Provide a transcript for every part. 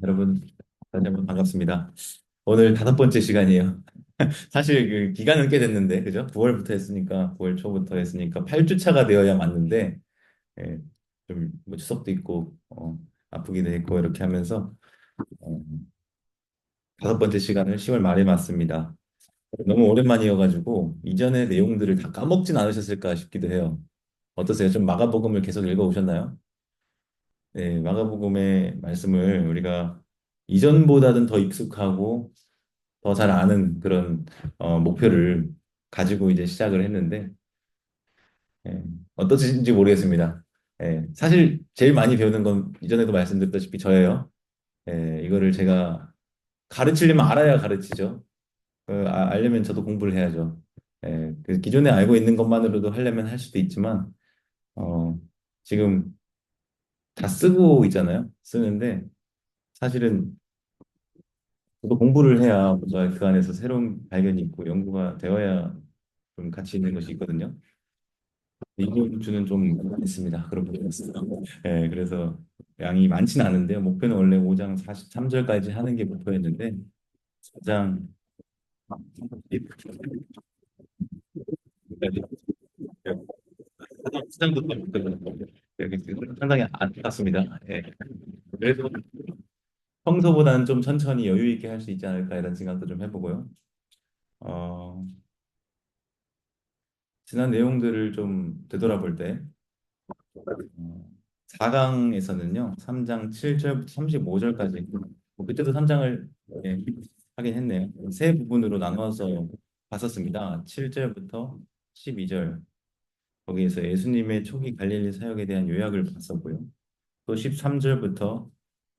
여러분, 다시 한번 반갑습니다. 오늘 다섯 번째 시간이에요. 사실 그 기간은 꽤 됐는데, 그죠? 9월부터 했으니까, 9월 초부터 했으니까 8주 차가 되어야 맞는데, 예, 좀뭐 추석도 있고, 아프기도 했고, 이렇게 하면서, 어, 다섯 번째 시간을 10월 말에 맞습니다. 너무 오랜만이어가지고, 이전의 내용들을 다 까먹진 않으셨을까 싶기도 해요. 어떠세요? 좀 마가복음을 계속 읽어오셨나요? 네, 마가복음의 말씀을 우리가 이전보다는 더 익숙하고 더 잘 아는 그런 목표를 가지고 이제 시작을 했는데 예, 어떠신지 모르겠습니다. 예, 사실 제일 많이 배우는 건 이전에도 말씀드렸다시피 저예요. 예, 이거를 제가 가르치려면 알아야 가르치죠. 알려면 저도 공부를 해야죠. 예, 그 기존에 알고 있는 것만으로도 하려면 할 수도 있지만 어, 지금 다 쓰고 있잖아요. 쓰는데 사실은 저도 공부를 해야 뭔가 그 안에서 새로운 발견이 있고 연구가 되어야 좀 가치 있는 것이 있거든요. 이번 주는 좀 있습니다. 그런 부분이 있어요. 네, 그래서 양이 많지는 않은데요. 목표는 원래 5장 43절까지 하는 게 목표였는데 4장 4장부터 상당히 안타깝습니다. 예. 그래도 평소보다는 좀 천천히 여유 있게 할 수 있지 않을까 이런 생각도 좀 해보고요. 어, 지난 내용들을 좀 되돌아볼 때 4강에서는요, 3장 7절부터 35절까지, 뭐 그때도 3장을 하긴 했네요. 세 부분으로 나눠서 봤었습니다. 7절부터 12절, 거기에서 예수님의 초기 갈릴리 사역에 대한 요약을 봤었고요. 또 13절부터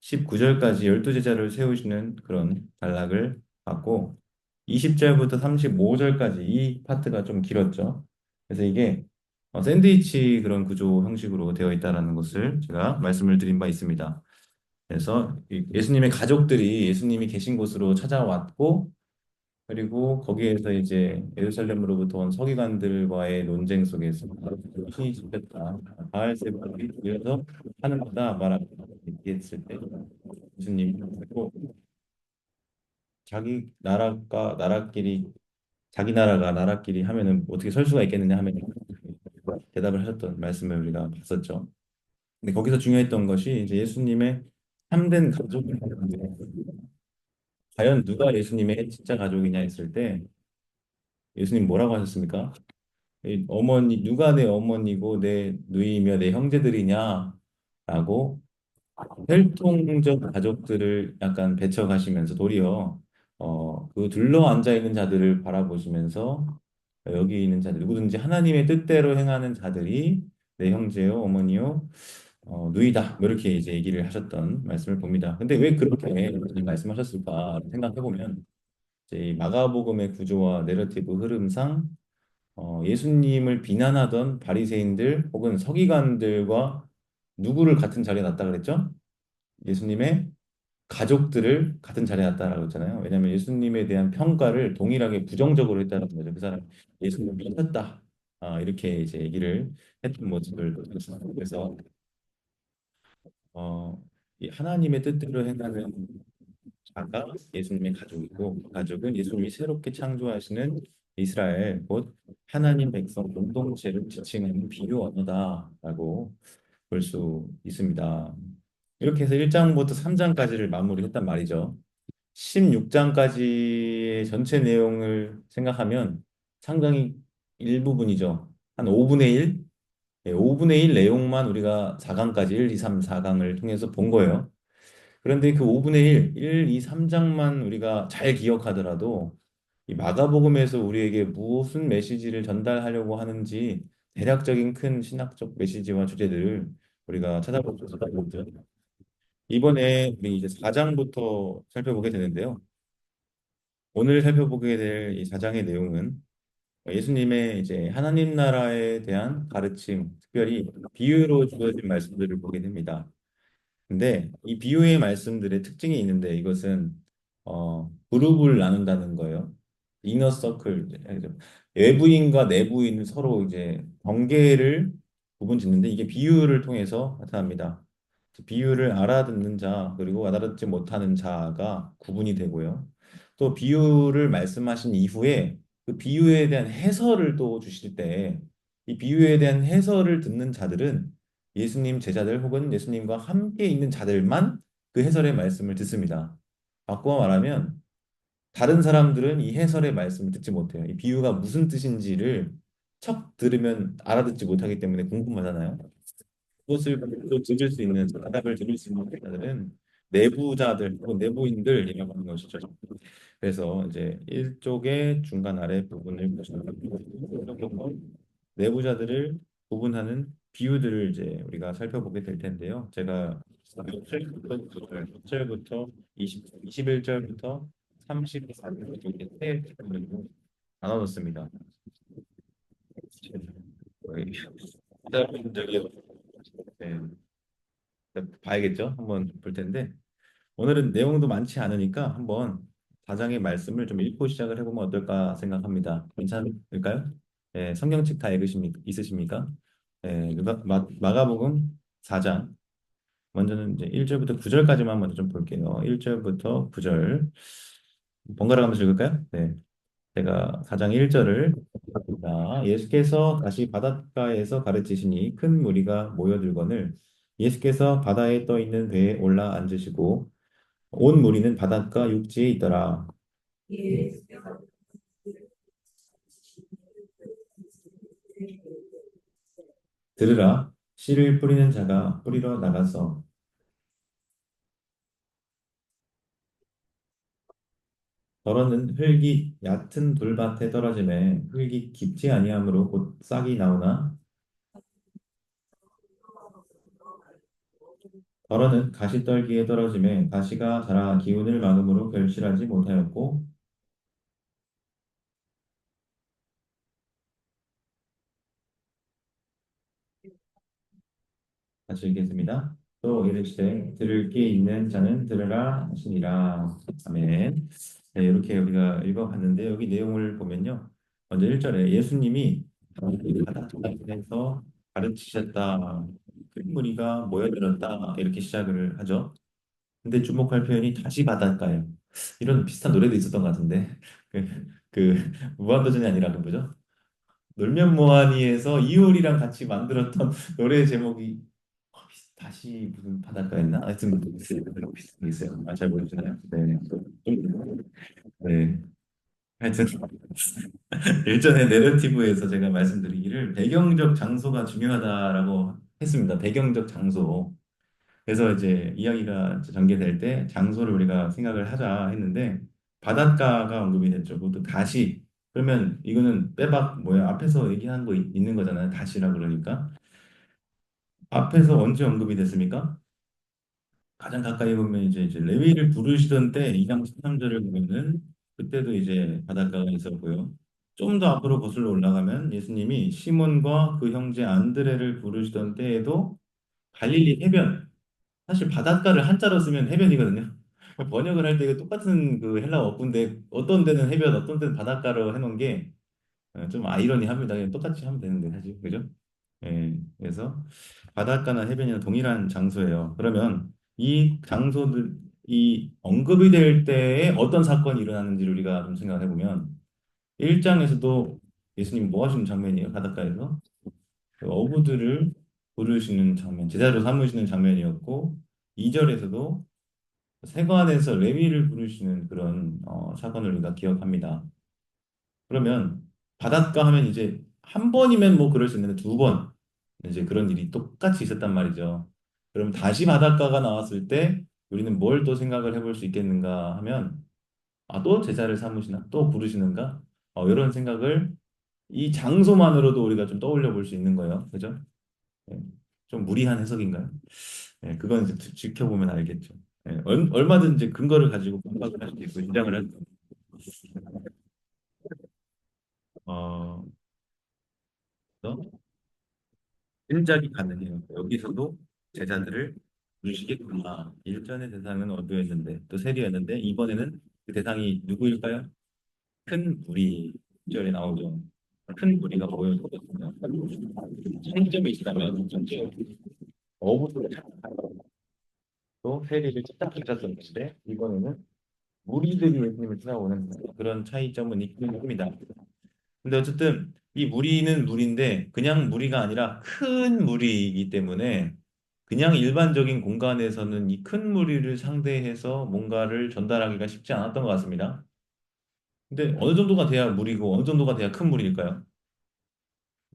19절까지 12제자를 세우시는 그런 단락을 봤고, 20절부터 35절까지 이 파트가 좀 길었죠. 그래서 이게 샌드위치 그런 구조 형식으로 되어 있다는 것을 제가 말씀을 드린 바 있습니다. 그래서 예수님의 가족들이 예수님이 계신 곳으로 찾아왔고, 그리고 거기에서 이제 예루살렘으로부터 온 서기관들과의 논쟁 속에서 신이 잡혔다. 바알세불이 모여서 하는 거다 말하고 얘기했을 때 예수님이 그리고 자기 나라가 나라끼리 자기 나라가 나라끼리 하면은 어떻게 설 수가 있겠느냐 하면 대답을 하셨던 말씀을 우리가 봤었죠. 근데 거기서 중요했던 것이 이제 예수님의 참된 가족을 과연 누가 예수님의 진짜 가족이냐 했을 때 예수님 뭐라고 하셨습니까? 이 어머니 누가 내 어머니고 내 누이며 내 형제들이냐라고 혈통적 가족들을 약간 배척하시면서 도리어 그 둘러 앉아 있는 자들을 바라보시면서 여기 있는 자들 누구든지 하나님의 뜻대로 행하는 자들이 내 형제요 어머니요 누이다 뭐 이렇게 이제 얘기를 하셨던 말씀을 봅니다. 근데 왜 그렇게 말씀하셨을까 생각해 보면 이제 이 마가복음의 구조와 내러티브 흐름상 예수님을 비난하던 바리새인들 혹은 서기관들과 누구를 같은 자리에 놨다 그랬죠? 예수님의 가족들을 같은 자리에 놨다라고 했잖아요. 왜냐하면 예수님에 대한 평가를 동일하게 부정적으로 했다는 거죠. 그 사람 예수님 미쳤다. 이렇게 이제 얘기를 했던 모습을 보였습니다. 그래서 이 하나님의 뜻대로 행하는 자가 예수님의 가족이고 그 가족은 예수님이 새롭게 창조하시는 이스라엘 곧 하나님 백성 공동체를 지칭하는 비유 언어다라고 볼 수 있습니다. 이렇게 해서 1장부터 3장까지를 마무리했단 말이죠. 16장까지의 전체 내용을 생각하면 상당히 일부분이죠. 한 5분의 1? 5분의 1 내용만 우리가 4강까지 1, 2, 3, 4강을 통해서 본 거예요. 그런데 그 5분의 1, 2, 3장만 우리가 잘 기억하더라도 이 마가복음에서 우리에게 무슨 메시지를 전달하려고 하는지 대략적인 큰 신학적 메시지와 주제들을 우리가 찾아볼 수 있었거든요. 이번에 우리 이제 4장부터 살펴보게 되는데요. 오늘 살펴보게 될 이 4장의 내용은 예수님의 이제 하나님 나라에 대한 가르침, 특별히 비유로 주어진 말씀들을 보게 됩니다. 근데 이 비유의 말씀들의 특징이 있는데 이것은 그룹을 나눈다는 거예요. 이너 서클, 외부인과 내부인을 서로 이제 경계를 구분 짓는데 이게 비유를 통해서 나타납니다. 비유를 알아듣는 자, 그리고 알아듣지 못하는 자가 구분이 되고요. 또 비유를 말씀하신 이후에 그 비유에 대한 해설을 또 주실 때, 이 비유에 대한 해설을 듣는 자들은 예수님 제자들 혹은 예수님과 함께 있는 자들만 그 해설의 말씀을 듣습니다. 바꾸어 말하면 다른 사람들은 이 해설의 말씀을 듣지 못해요. 이 비유가 무슨 뜻인지를 척 들으면 알아듣지 못하기 때문에 궁금하잖아요. 그것을 또 들을 수 있는, 대답을 들을 수 있는 자들은 내부자들 혹은 내부인들이라고 하는 것이죠. 그래서 이제 일족의 중간 아래 부분을 보시면 내부자들을 구분하는 비유들을 이제 우리가 살펴보게 될 텐데요. 제가 6절부터 21절부터 34절까지 이렇게 세 부분으로 나눠놓습니다. 기자분들이 봐야겠죠? 한번 볼 텐데 오늘은 내용도 많지 않으니까 한번 사장의 말씀을 좀 읽고 시작을 해보면 어떨까 생각합니다. 괜찮을까요? 예, 성경책 다 있으십니까? 예, 마가복음 4장. 먼저는 이제 1절부터 9절까지만 먼저 좀 볼게요. 1절부터 9절. 번갈아 가면서 읽을까요? 네. 제가 4장 1절을 자, 예수께서 다시 바닷가에서 가르치시니 큰 무리가 모여들거늘 예수께서 바다에 떠 있는 배에 올라 앉으시고 온 무리는 바닷가 육지에 있더라. 들으라, 씨를 뿌리는 자가 뿌리러 나가서 더러는 흙이 얕은 돌밭에 떨어짐에 흙이 깊지 아니하므로 곧 싹이 나오나 더러는 가시떨기에 떨어짐에 가시가 자라 기운을 막음으로 결실하지 못하였고 같이 읽겠습니다. 또 이르시되 들을 귀 있는 자는 들으라 하시니라. 아멘. 네, 이렇게 우리가 읽어봤는데 여기 내용을 보면요. 먼저 1절에 예수님이 바닷가에서 가르치셨다. 큰 무리가 모여들었다. 이렇게 시작을 하죠. 근데 주목할 표현이 다시 바닷가예요. 이런 비슷한 노래도 있었던 것 같은데 그, 그 무한도전이 아니라 그 뭐죠? 놀면 뭐하니에서 이효리랑 같이 만들었던 노래 제목이 다시 무슨 바닷가였나? 하여튼 비슷한 게 있어요. 아, 잘 모르시나요? 네. 네. 하여튼 일전에 내러티브에서 제가 말씀드리기를 배경적 장소가 중요하다라고 했습니다. 배경적 장소. 그래서 이제 이야기가 전개될 때 장소를 우리가 생각을 하자 했는데 바닷가가 언급이 됐죠. 그것도 다시 그러면 이거는 빼박 뭐야 앞에서 얘기한 거 있는 거잖아요. 다시라 그러니까 앞에서 언제 언급이 됐습니까? 가장 가까이 보면 이제 레위를 부르시던 때 2장 13절을 보면은 그때도 이제 바닷가가 있었고요. 좀 더 앞으로 거슬러 올라가면 예수님이 시몬과 그 형제 안드레를 부르시던 때에도 갈릴리 해변 사실 바닷가를 한자로 쓰면 해변이거든요. 번역을 할 때 똑같은 그 헬라어 어근데 어떤 데는 해변, 어떤 데는 바닷가로 해놓은 게 좀 아이러니합니다. 그냥 똑같이 하면 되는데 사실 그죠? 예, 그래서 바닷가나 해변이나 동일한 장소예요. 그러면 이 장소들 이 언급이 될 때에 어떤 사건이 일어나는지를 우리가 좀 생각해 보면 1장에서도 예수님 뭐 하시는 장면이에요? 바닷가에서 그 어부들을 부르시는 장면, 제자로 삼으시는 장면이었고 2절에서도 세관에서 레위를 부르시는 그런 사건을 우리가 기억합니다. 그러면 바닷가 하면 이제 한 번이면 뭐 그럴 수 있는데 두 번 이제 그런 일이 똑같이 있었단 말이죠. 그럼 다시 바닷가가 나왔을 때 우리는 뭘 또 생각을 해볼 수 있겠는가 하면 아, 또 제자를 삼으시나? 또 부르시는가? 이런 생각을 이 장소만으로도 우리가 좀 떠올려 볼 수 있는 거예요. 그죠? 예. 좀 무리한 해석인가요? 예, 그건 이제 지켜보면 알겠죠. 예, 얼마든지 근거를 가지고 반박을 할 수도 있고 주장을 할 수도 있고. 어, 그래서 일작이 가능해요. 여기서도 제자들을 부르시겠구나. 일전의 대상은 어두였는데 또 세리였는데 이번에는 그 대상이 누구일까요? 큰 무리 절에 나오죠. 큰 무리가 모여있거든요. 차이점이 있다면 어부들 또 세리를 딱 쫓았었는데 이번에는 무리들이 예수님을 찾아오는 그런 차이점은 있긴 합니다. 근데 어쨌든 이 무리는 무리인데 그냥 무리가 아니라 큰 무리이기 때문에 그냥 일반적인 공간에서는 이 큰 무리를 상대해서 뭔가를 전달하기가 쉽지 않았던 것 같습니다. 근데 어느 정도가 돼야 무리고 어느 정도가 돼야 큰 무리일까요?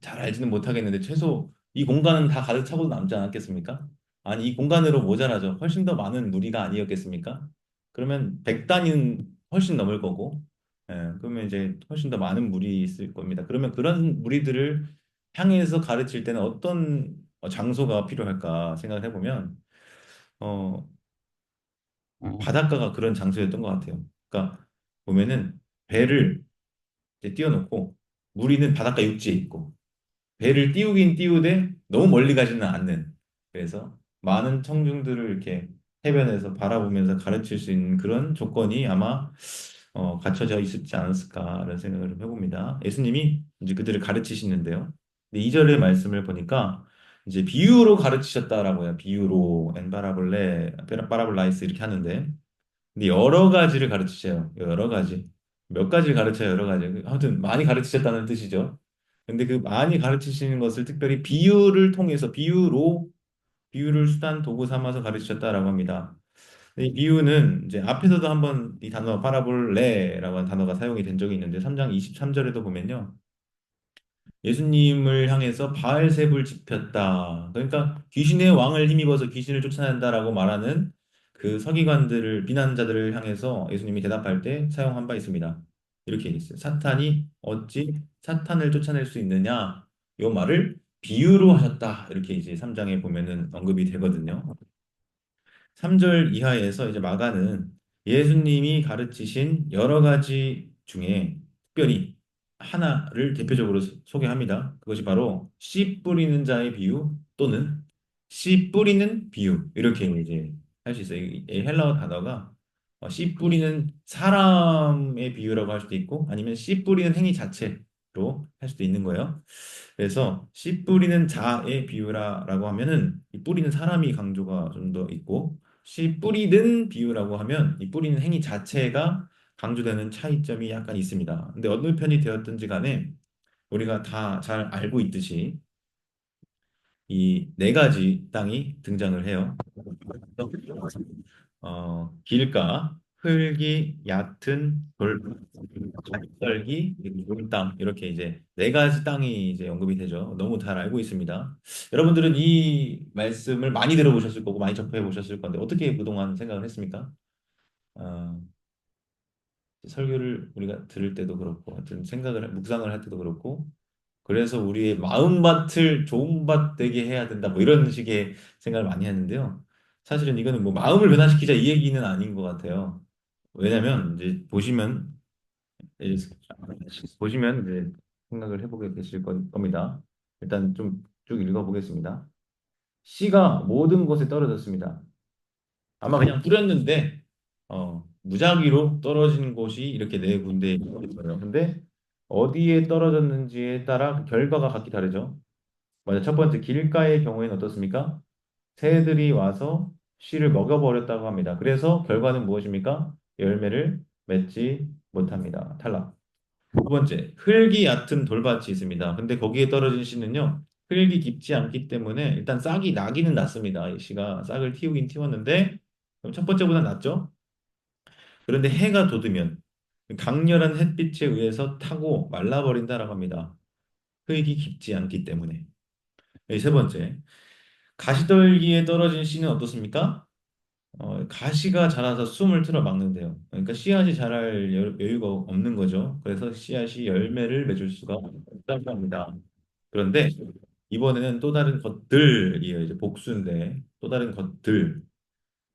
잘 알지는 못하겠는데 최소 이 공간은 다 가득 차고 남지 않았겠습니까? 아니 이 공간으로 모자라죠. 훨씬 더 많은 무리가 아니었겠습니까? 그러면 100단위는 훨씬 넘을 거고, 그러면 이제 훨씬 더 많은 무리 있을 겁니다. 그러면 그런 무리들을 향해서 가르칠 때는 어떤 장소가 필요할까 생각을 해보면 어, 바닷가가 그런 장소였던 것 같아요. 그러니까 보면은 배를 이제 띄워놓고 무리는 바닷가 육지에 있고 배를 띄우긴 띄우되 너무 멀리 가지는 않는 그래서 많은 청중들을 이렇게 해변에서 바라보면서 가르칠 수 있는 그런 조건이 아마 갖춰져 있었지 않았을까라는 생각을 좀 해봅니다. 예수님이 이제 그들을 가르치시는데요. 근데 2절의 말씀을 보니까 이제 비유로 가르치셨다라고 해요. 비유로 엔바라볼레, 파라볼라이스 이렇게 하는데 근데 여러 가지를 가르치세요. 여러 가지. 몇 가지를 가르쳐요, 여러 가지. 아무튼 많이 가르치셨다는 뜻이죠. 근데 그 많이 가르치시는 것을 특별히 비유를 통해서 비유를 수단 도구 삼아서 가르치셨다라고 합니다. 이 비유는 이제 앞에서도 한번 이 단어 파라볼레라고 하는 단어가 사용이 된 적이 있는데 3장 23절에도 보면요. 예수님을 향해서 바알세불 지폈다. 그러니까 귀신의 왕을 힘입어서 귀신을 쫓아낸다라고 말하는 그 서기관들을 비난자들을 향해서 예수님이 대답할 때 사용한 바 있습니다. 이렇게 있어요. 사탄이 어찌 사탄을 쫓아낼 수 있느냐? 이 말을 비유로 하셨다. 이렇게 이제 3장에 보면은 언급이 되거든요. 3절 이하에서 이제 마가는 예수님이 가르치신 여러 가지 중에 특별히 하나를 대표적으로 소개합니다. 그것이 바로 씨 뿌리는 자의 비유 또는 씨 뿌리는 비유 이렇게 이제 할 수 있어요. 이 헬라어 단어가 씨 뿌리는 사람의 비유라고 할 수도 있고 아니면 씨 뿌리는 행위 자체로 할 수도 있는 거예요. 그래서 씨 뿌리는 자의 비유라고 하면은 이 뿌리는 사람이 강조가 좀 더 있고 씨 뿌리는 비유라고 하면 이 뿌리는 행위 자체가 강조되는 차이점이 약간 있습니다. 근데 어느 편이 되었든지 간에 우리가 다 잘 알고 있듯이 이 네 가지 땅이 등장을 해요. 길가, 흙이 얕은 돌, 썰기, 그리고 땅 이렇게 이제 네 가지 땅이 이제 언급이 되죠. 너무 잘 알고 있습니다. 여러분들은 이 말씀을 많이 들어보셨을 거고 많이 접해 보셨을 건데 어떻게 그동안 생각을 했습니까? 어, 설교를 우리가 들을 때도 그렇고 하여튼 묵상을 할 때도 그렇고 그래서 우리의 마음밭을 좋은 밭 되게 해야 된다 뭐 이런 식의 생각을 많이 하는데요. 사실은 이거는 뭐 마음을 변화시키자 이 얘기는 아닌 것 같아요. 왜냐면 이제 이제 보시면 이제 생각을 해보게 되실 겁니다. 일단 좀 쭉 읽어보겠습니다. 씨가 모든 곳에 떨어졌습니다. 아마 그냥 뿌렸는데 무작위로 떨어진 곳이 이렇게 네 군데 있어요. 근데 어디에 떨어졌는지에 따라 그 결과가 각기 다르죠. 먼저 첫 번째 길가의 경우에는 어떻습니까? 새들이 와서 씨를 먹여버렸다고 합니다. 그래서 결과는 무엇입니까? 열매를 맺지 못합니다. 탈락. 두 번째, 흙이 얕은 돌밭이 있습니다. 근데 거기에 떨어진 씨는요, 흙이 깊지 않기 때문에 일단 싹이 나기는 났습니다. 이 씨가 싹을 틔우긴 틔웠는데, 그럼 첫 번째보다 낫죠? 그런데 해가 돋으면 강렬한 햇빛에 의해서 타고 말라버린다라고 합니다. 흙이 깊지 않기 때문에. 세 번째, 가시떨기에 떨어진 씨는 어떻습니까? 가시가 자라서 숨을 틀어 막는데요. 그러니까 씨앗이 자랄 여유가 없는 거죠. 그래서 씨앗이 열매를 맺을 수가 없다고 합니다. 그런데 이번에는 또 다른 것들이에요. 이제 복수인데 또 다른 것들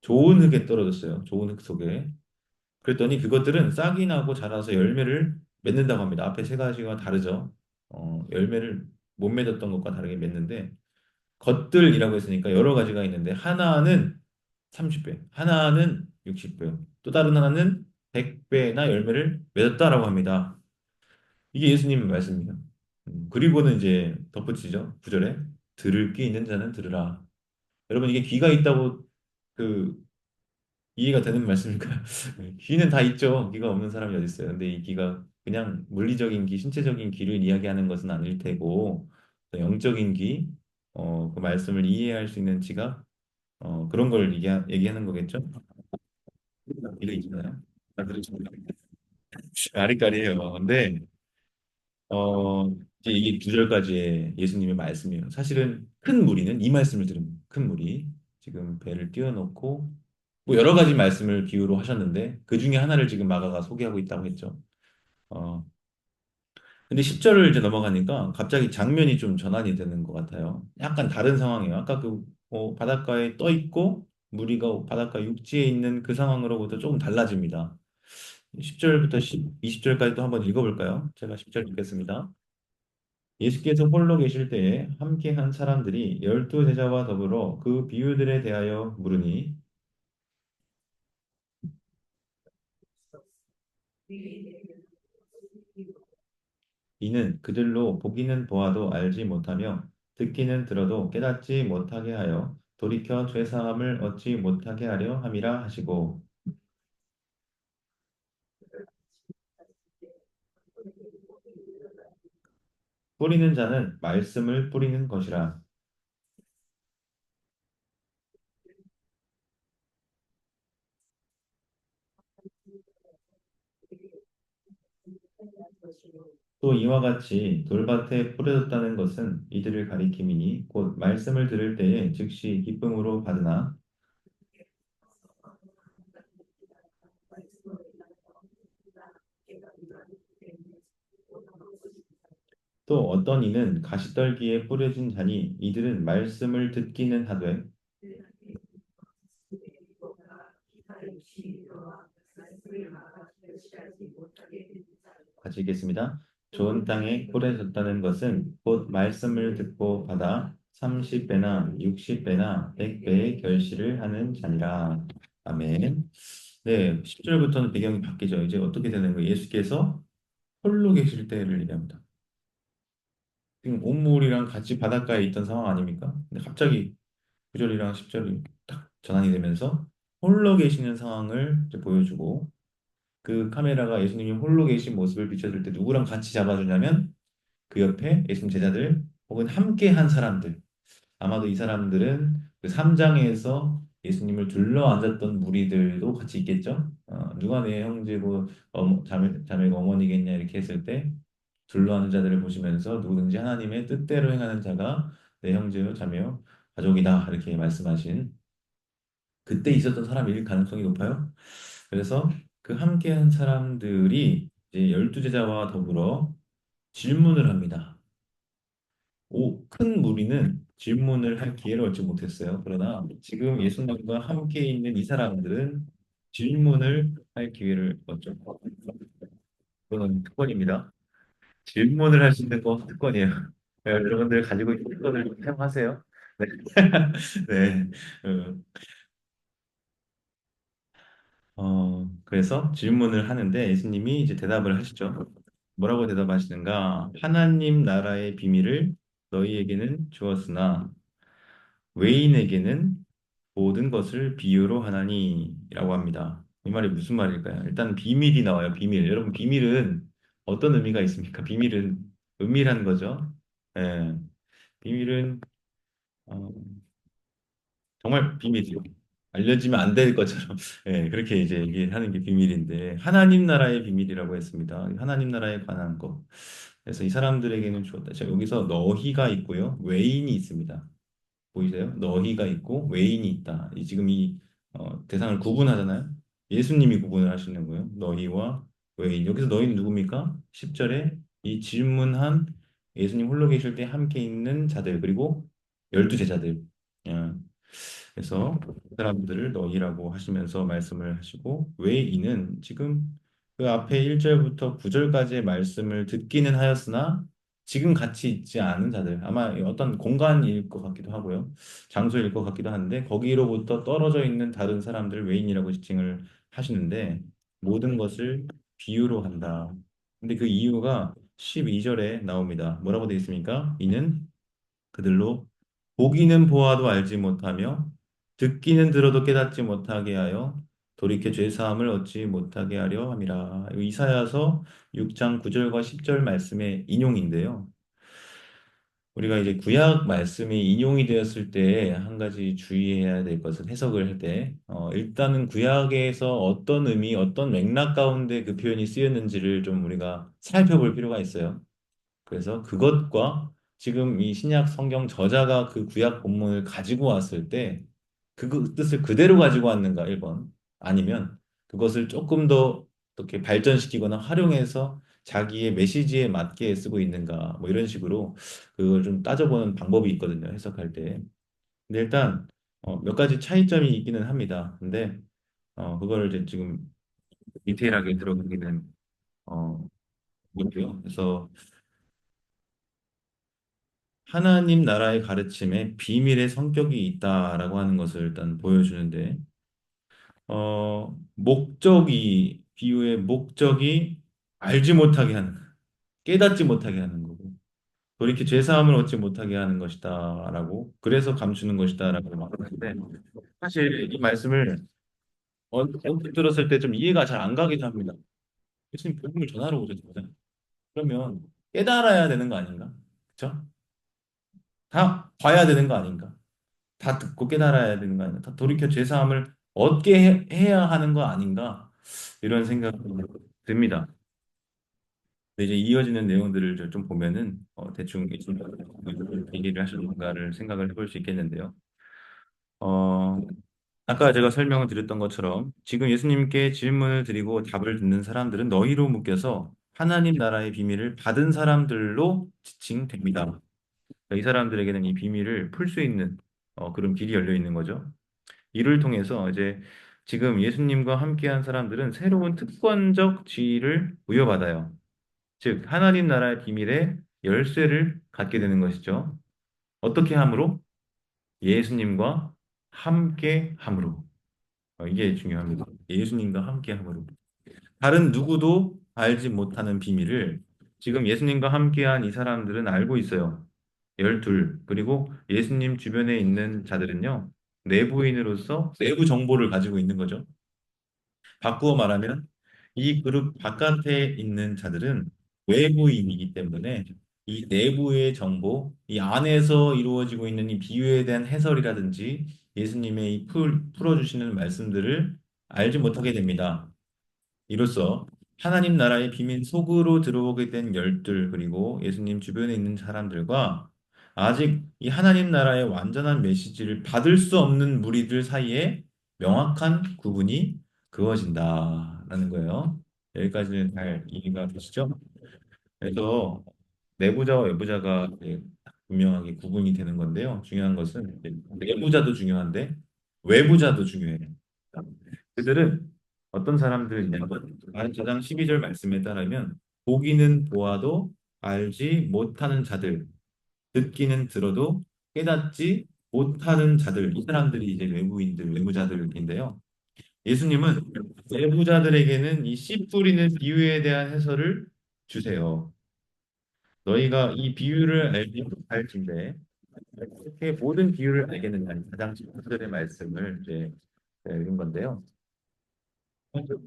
좋은 흙에 떨어졌어요. 좋은 흙 속에. 그랬더니 그것들은 싹이 나고 자라서 열매를 맺는다고 합니다. 앞에 세 가지가 다르죠. 열매를 못 맺었던 것과 다르게 맺는데 것들이라고 했으니까 여러 가지가 있는데 하나는 30배, 하나는 60배, 또 다른 하나는 100배나 열매를 맺었다라고 합니다. 이게 예수님 말씀이에요. 그리고는 이제 덧붙이죠. 9절에 들을 귀 있는 자는 들으라. 여러분 이게 귀가 있다고 그 이해가 되는 말씀일까요? 귀는 다 있죠. 귀가 없는 사람이 어디 있어요. 근데 이 귀가 그냥 물리적인 귀, 신체적인 귀를 이야기하는 것은 아닐 테고 또 영적인 귀, 그 말씀을 이해할 수 있는 지각, 그런 걸 얘기하는 거겠죠? 귀가 있잖아요. 아, 그렇죠. 아리까리해요. 근데 어, 이제 이게 9절까지의 예수님의 말씀이에요. 사실은 큰 무리는 이 말씀을 들은 큰 무리 지금 배를 띄워놓고 뭐 여러 가지 말씀을 비유로 하셨는데 그 중에 하나를 지금 마가가 소개하고 있다고 했죠. 어, 근데 10절을 이제 넘어가니까 갑자기 장면이 좀 전환이 되는 것 같아요. 약간 다른 상황이에요. 아까 그 바닷가에 떠 있고 무리가 바닷가 육지에 있는 그 상황으로부터 조금 달라집니다. 10절부터 20절까지 또 한번 읽어볼까요? 제가 10절 읽겠습니다. 예수께서 홀로 계실 때에 함께 한 사람들이 열두 제자와 더불어 그 비유들에 대하여 물으니 이는 그들로 보기는 보아도 알지 못하며 듣기는 들어도 깨닫지 못하게 하여 돌이켜 죄 사함을 얻지 못하게 하려 함이라 하시고 뿌리는 자는 말씀을 뿌리는 것이라. 또 이와 같이 돌밭에 뿌려졌다는 것은 이들을 가리킴이니 곧 말씀을 들을 때에 즉시 기쁨으로 받으나 또 어떤 이는 가시떨기에 뿌려진 자니 이들은 말씀을 듣기는 하되 같이 읽겠습니다. 좋은 땅에 뿌려졌다는 것은 곧 말씀을 듣고 받아 30배나 60배나 100배의 결실을 하는 자니라. 아멘. 네, 10절부터는 배경이 바뀌죠. 이제 어떻게 되는 거예요? 예수께서 홀로 계실 때를 얘기합니다. 지금 온물이랑 같이 바닷가에 있던 상황 아닙니까? 근데 갑자기 9절이랑 10절이 딱 전환이 되면서 홀로 계시는 상황을 이제 보여주고 그 카메라가 예수님이 홀로 계신 모습을 비춰줄 때 누구랑 같이 잡아주냐면 그 옆에 예수님 제자들 혹은 함께 한 사람들 아마도 이 사람들은 그 3장에서 예수님을 둘러 앉았던 무리들도 같이 있겠죠. 누가 내 형제고 자매가 어머니겠냐 이렇게 했을 때 둘러 앉은 자들을 보시면서 누구든지 하나님의 뜻대로 행하는 자가 내 형제요 자매요 가족이다 이렇게 말씀하신 그때 있었던 사람일 가능성이 높아요. 그래서 그 함께한 사람들이 이제 12제자와 더불어 질문을 합니다. 큰 무리는 질문을 할 기회를 얻지 못했어요. 그러나 지금 예수님과 함께 있는 이 사람들은 질문을 할 기회를 얻죠. 그거는 특권입니다. 질문을 할 수 있는 거 특권이에요. 여러분들 가지고 있는 특권을 좀 사용하세요. 네. 네. 어, 그래서 질문을 하는데 예수님이 이제 대답을 하시죠. 뭐라고 대답하시는가? 하나님 나라의 비밀을 너희에게는 주었으나 외인에게는 모든 것을 비유로 하나니라고 합니다. 이 말이 무슨 말일까요? 일단 비밀이 나와요. 비밀. 여러분 비밀은 어떤 의미가 있습니까? 비밀은 은밀한 거죠. 예. 비밀은 어, 정말 비밀이요. 알려지면 안 될 것처럼 예, 그렇게 이제 얘기하는 게 비밀인데 하나님 나라의 비밀이라고 했습니다. 하나님 나라에 관한 것. 그래서 이 사람들에게는 주었다. 자, 여기서 너희가 있고요. 외인이 있습니다. 보이세요? 너희가 있고 외인이 있다. 지금 이 대상을 구분하잖아요. 예수님이 구분을 하시는 거예요. 너희와 외인. 여기서 너희는 누굽니까? 10절에 이 질문한 예수님 홀로 계실 때 함께 있는 자들 그리고 12제자들. 그래서 그 사람들을 너희라고 하시면서 말씀을 하시고 외인은 지금 그 앞에 1절부터 9절까지의 말씀을 듣기는 하였으나 지금 같이 있지 않은 자들 아마 어떤 공간일 것 같기도 하고요. 장소일 것 같기도 한데 거기로부터 떨어져 있는 다른 사람들을 외인이라고 지칭을 하시는데 모든 것을 비유로 한다. 근데 그 이유가 12절에 나옵니다. 뭐라고 되어 있습니까? 이는 그들로 보기는 보아도 알지 못하며 듣기는 들어도 깨닫지 못하게 하여 돌이켜 죄 사함을 얻지 못하게 하려 함이라. 이사야서 6장 9절과 10절 말씀의 인용인데요. 우리가 이제 구약 말씀이 인용이 되었을 때 한 가지 주의해야 될 것은 해석을 할 때, 일단은 구약에서 어떤 의미, 어떤 맥락 가운데 그 표현이 쓰였는지를 좀 우리가 살펴볼 필요가 있어요. 그래서 그것과 지금 이 신약 성경 저자가 그 구약 본문을 가지고 왔을 때 그 뜻을 그대로 가지고 왔는가, 1번. 아니면 그것을 조금 더 어떻게 발전시키거나 활용해서 자기의 메시지에 맞게 쓰고 있는가, 뭐 이런 식으로 그걸 좀 따져보는 방법이 있거든요, 해석할 때. 근데 일단 몇 가지 차이점이 있기는 합니다. 근데 그거를 이제 지금 디테일하게 들어보기는 못해요. 그래서 하나님 나라의 가르침에 비밀의 성격이 있다라고 하는 것을 일단 보여주는데, 비유의 목적이 알지 못하게 하는, 깨닫지 못하게 하는 거고, 돌이켜 죄사함을 얻지 못하게 하는 것이다라고, 그래서 감추는 것이다라고 말하는데, 사실 이 말씀을 언뜻 들었을 때 좀 이해가 잘 안 가기도 합니다. 예수님 복음을 전하러 오셨잖아요. 그러면 깨달아야 되는 거 아닌가? 그쵸? 다 봐야 되는 거 아닌가? 다 듣고 깨달아야 되는 거 아닌가? 다 돌이켜 죄사함을 얻게 해야 하는 거 아닌가? 이런 생각이 듭니다. 근데 이제 이어지는 내용들을 좀 보면은 대충 얘기를 하셨는가를 생각을 해볼 수 있겠는데요. 어, 아까 제가 설명을 드렸던 것처럼 지금 예수님께 질문을 드리고 답을 듣는 사람들은 너희로 묶여서 하나님 나라의 비밀을 받은 사람들로 지칭됩니다. 그러니까 이 사람들에게는 이 비밀을 풀 수 있는 그런 길이 열려 있는 거죠. 이를 통해서 이제 지금 예수님과 함께한 사람들은 새로운 특권적 지위를 부여받아요. 즉, 하나님 나라의 비밀의 열쇠를 갖게 되는 것이죠. 어떻게 함으로? 예수님과 함께 함으로. 이게 중요합니다. 예수님과 함께 함으로. 다른 누구도 알지 못하는 비밀을 지금 예수님과 함께한 이 사람들은 알고 있어요. 열둘. 그리고 예수님 주변에 있는 자들은요, 내부인으로서 내부 정보를 가지고 있는 거죠. 바꾸어 말하면 이 그룹 바깥에 있는 자들은 외부인이기 때문에 이 내부의 정보, 이 안에서 이루어지고 있는 이 비유에 대한 해설이라든지 예수님의 이 풀어주시는 말씀들을 알지 못하게 됩니다. 이로써 하나님 나라의 비밀 속으로 들어오게 된 열둘 그리고 예수님 주변에 있는 사람들과 아직 이 하나님 나라의 완전한 메시지를 받을 수 없는 무리들 사이에 명확한 구분이 그어진다라는 거예요. 여기까지는 잘 이해가 되시죠? 그래서 내부자와 외부자가 이제 분명하게 구분이 되는 건데요. 중요한 것은 이제 내부자도 중요한데 외부자도 중요해요. 그들은 어떤 사람들이냐면 사장 12절 말씀에 따르면 보기는 보아도 알지 못하는 자들, 듣기는 들어도 깨닫지 못하는 자들, 이 사람들이 이제 외부인들, 외부자들인데요. 예수님은 외부자들에게는 이 씨 뿌리는 비유에 대한 해설을 주세요. 너희가 이 비유를 알지 못할진대 어떻게 모든 비유를 알겠느냐 가장 첫절의 말씀을 이제 읽은 건데요.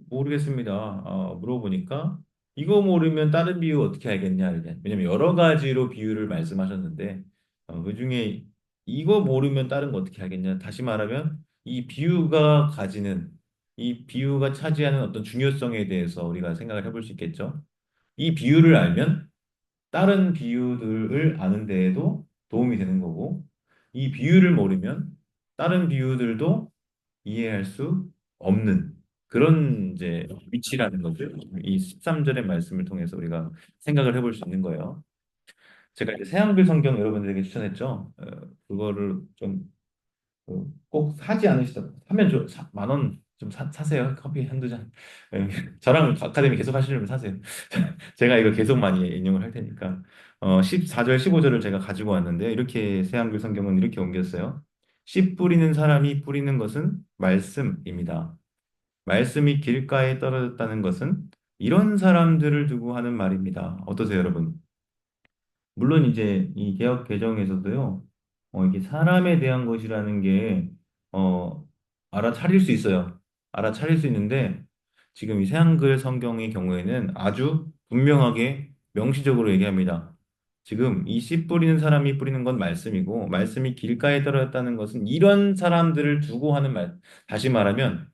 모르겠습니다. 물어보니까 이거 모르면 다른 비유 어떻게 알겠냐 이래. 왜냐면 여러 가지로 비유를 말씀하셨는데 그중에 이거 모르면 다른 거 어떻게 알겠냐. 다시 말하면 이 비유가 가지는 이 비유가 차지하는 어떤 중요성에 대해서 우리가 생각을 해볼 수 있겠죠. 이 비유를 알면 다른 비유들을 아는 데에도 도움이 되는 거고, 이 비유를 모르면 다른 비유들도 이해할 수 없는 그런 이제 위치라는 것을 이 13절의 말씀을 통해서 우리가 생각을 해볼 수 있는 거예요. 제가 이제 새한글 성경 여러분들에게 추천했죠. 그거를 좀 꼭 사지 않으시다 사면 만 원 좀 사세요. 커피 한두 잔. 저랑 아카데미 계속 하시려면 사세요. 제가 이거 계속 많이 인용을 할 테니까. 14절, 15절을 제가 가지고 왔는데 이렇게 새한글 성경은 이렇게 옮겼어요. 씨 뿌리는 사람이 뿌리는 것은 말씀입니다. 말씀이 길가에 떨어졌다는 것은 이런 사람들을 두고 하는 말입니다. 어떠세요, 여러분? 물론 이제 이 개혁 개정에서도요, 이게 사람에 대한 것이라는 게 어, 알아차릴 수 있어요. 알아차릴 수 있는데, 지금 이 새한글 성경의 경우에는 아주 분명하게 명시적으로 얘기합니다. 지금 이 씨 뿌리는 사람이 뿌리는 건 말씀이고, 말씀이 길가에 떨어졌다는 것은 이런 사람들을 두고 하는 말. 다시 말하면,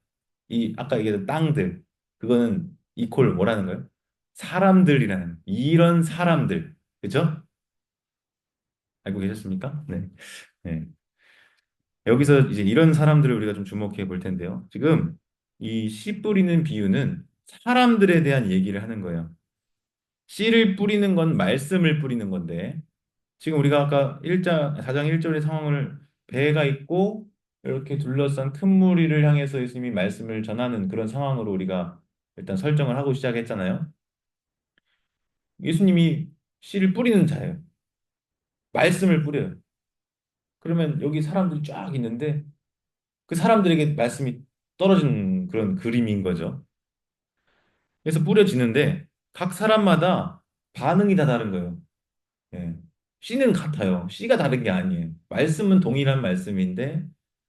이 아까 얘기했던 땅들, 그거는 이퀄 뭐라는 거예요? 사람들이라는, 이런 사람들. 그죠? 알고 계셨습니까? 네. 네. 여기서 이제 이런 사람들을 우리가 좀 주목해 볼 텐데요. 지금 이 씨 뿌리는 비유는 사람들에 대한 얘기를 하는 거예요. 씨를 뿌리는 건 말씀을 뿌리는 건데, 지금 우리가 아까 4장 1절의 상황을 배가 있고 이렇게 둘러싼 큰 무리를 향해서 예수님이 말씀을 전하는 그런 상황으로 우리가 일단 설정을 하고 시작했잖아요. 예수님이 씨를 뿌리는 자예요. 말씀을 뿌려요. 그러면 여기 사람들이 쫙 있는데 그 사람들에게 말씀이 떨어지는 그런 그림인 거죠. 그래서 뿌려지는데 각 사람마다 반응이 다 다른 거예요. 예. 씨는 같아요. 씨가 다른 게 아니에요. 말씀은 동일한 말씀인데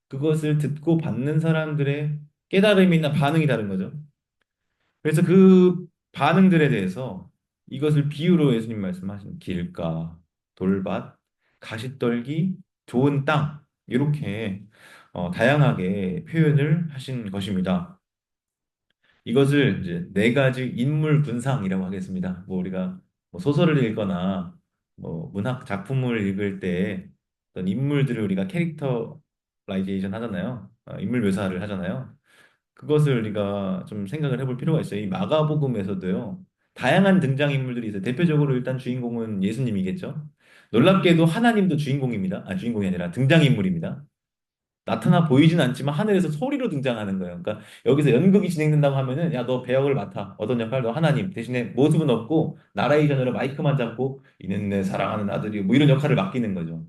그것을 듣고 받는 사람들의 깨달음이나 반응이 다른 거죠. 그래서 그 반응들에 대해서 이것을 비유로 예수님 말씀하신 길가, 돌밭, 가시떨기, 좋은 땅 이렇게 다양하게 표현을 하신 것입니다. 이것을 이제 네 가지 인물 군상이라고 하겠습니다. 뭐 우리가 뭐 소설을 읽거나 뭐 문학 작품을 읽을 때 어떤 인물들을 우리가 캐릭터라이제이션 하잖아요. 인물 묘사를 하잖아요. 그것을 우리가 좀 생각을 해볼 필요가 있어요. 이 마가복음에서도요. 다양한 등장인물들이 있어요. 대표적으로 일단 주인공은 예수님이겠죠. 놀랍게도 하나님도 주인공입니다. 아, 주인공이 아니라 등장인물입니다. 나타나 보이진 않지만 하늘에서 소리로 등장하는 거예요. 그러니까 여기서 연극이 진행된다고 하면은 야, 너 배역을 맡아. 어떤 역할? 너 하나님. 대신에 모습은 없고 나레이션으로 마이크만 잡고 이는 내 사랑하는 아들이 뭐 이런 역할을 맡기는 거죠.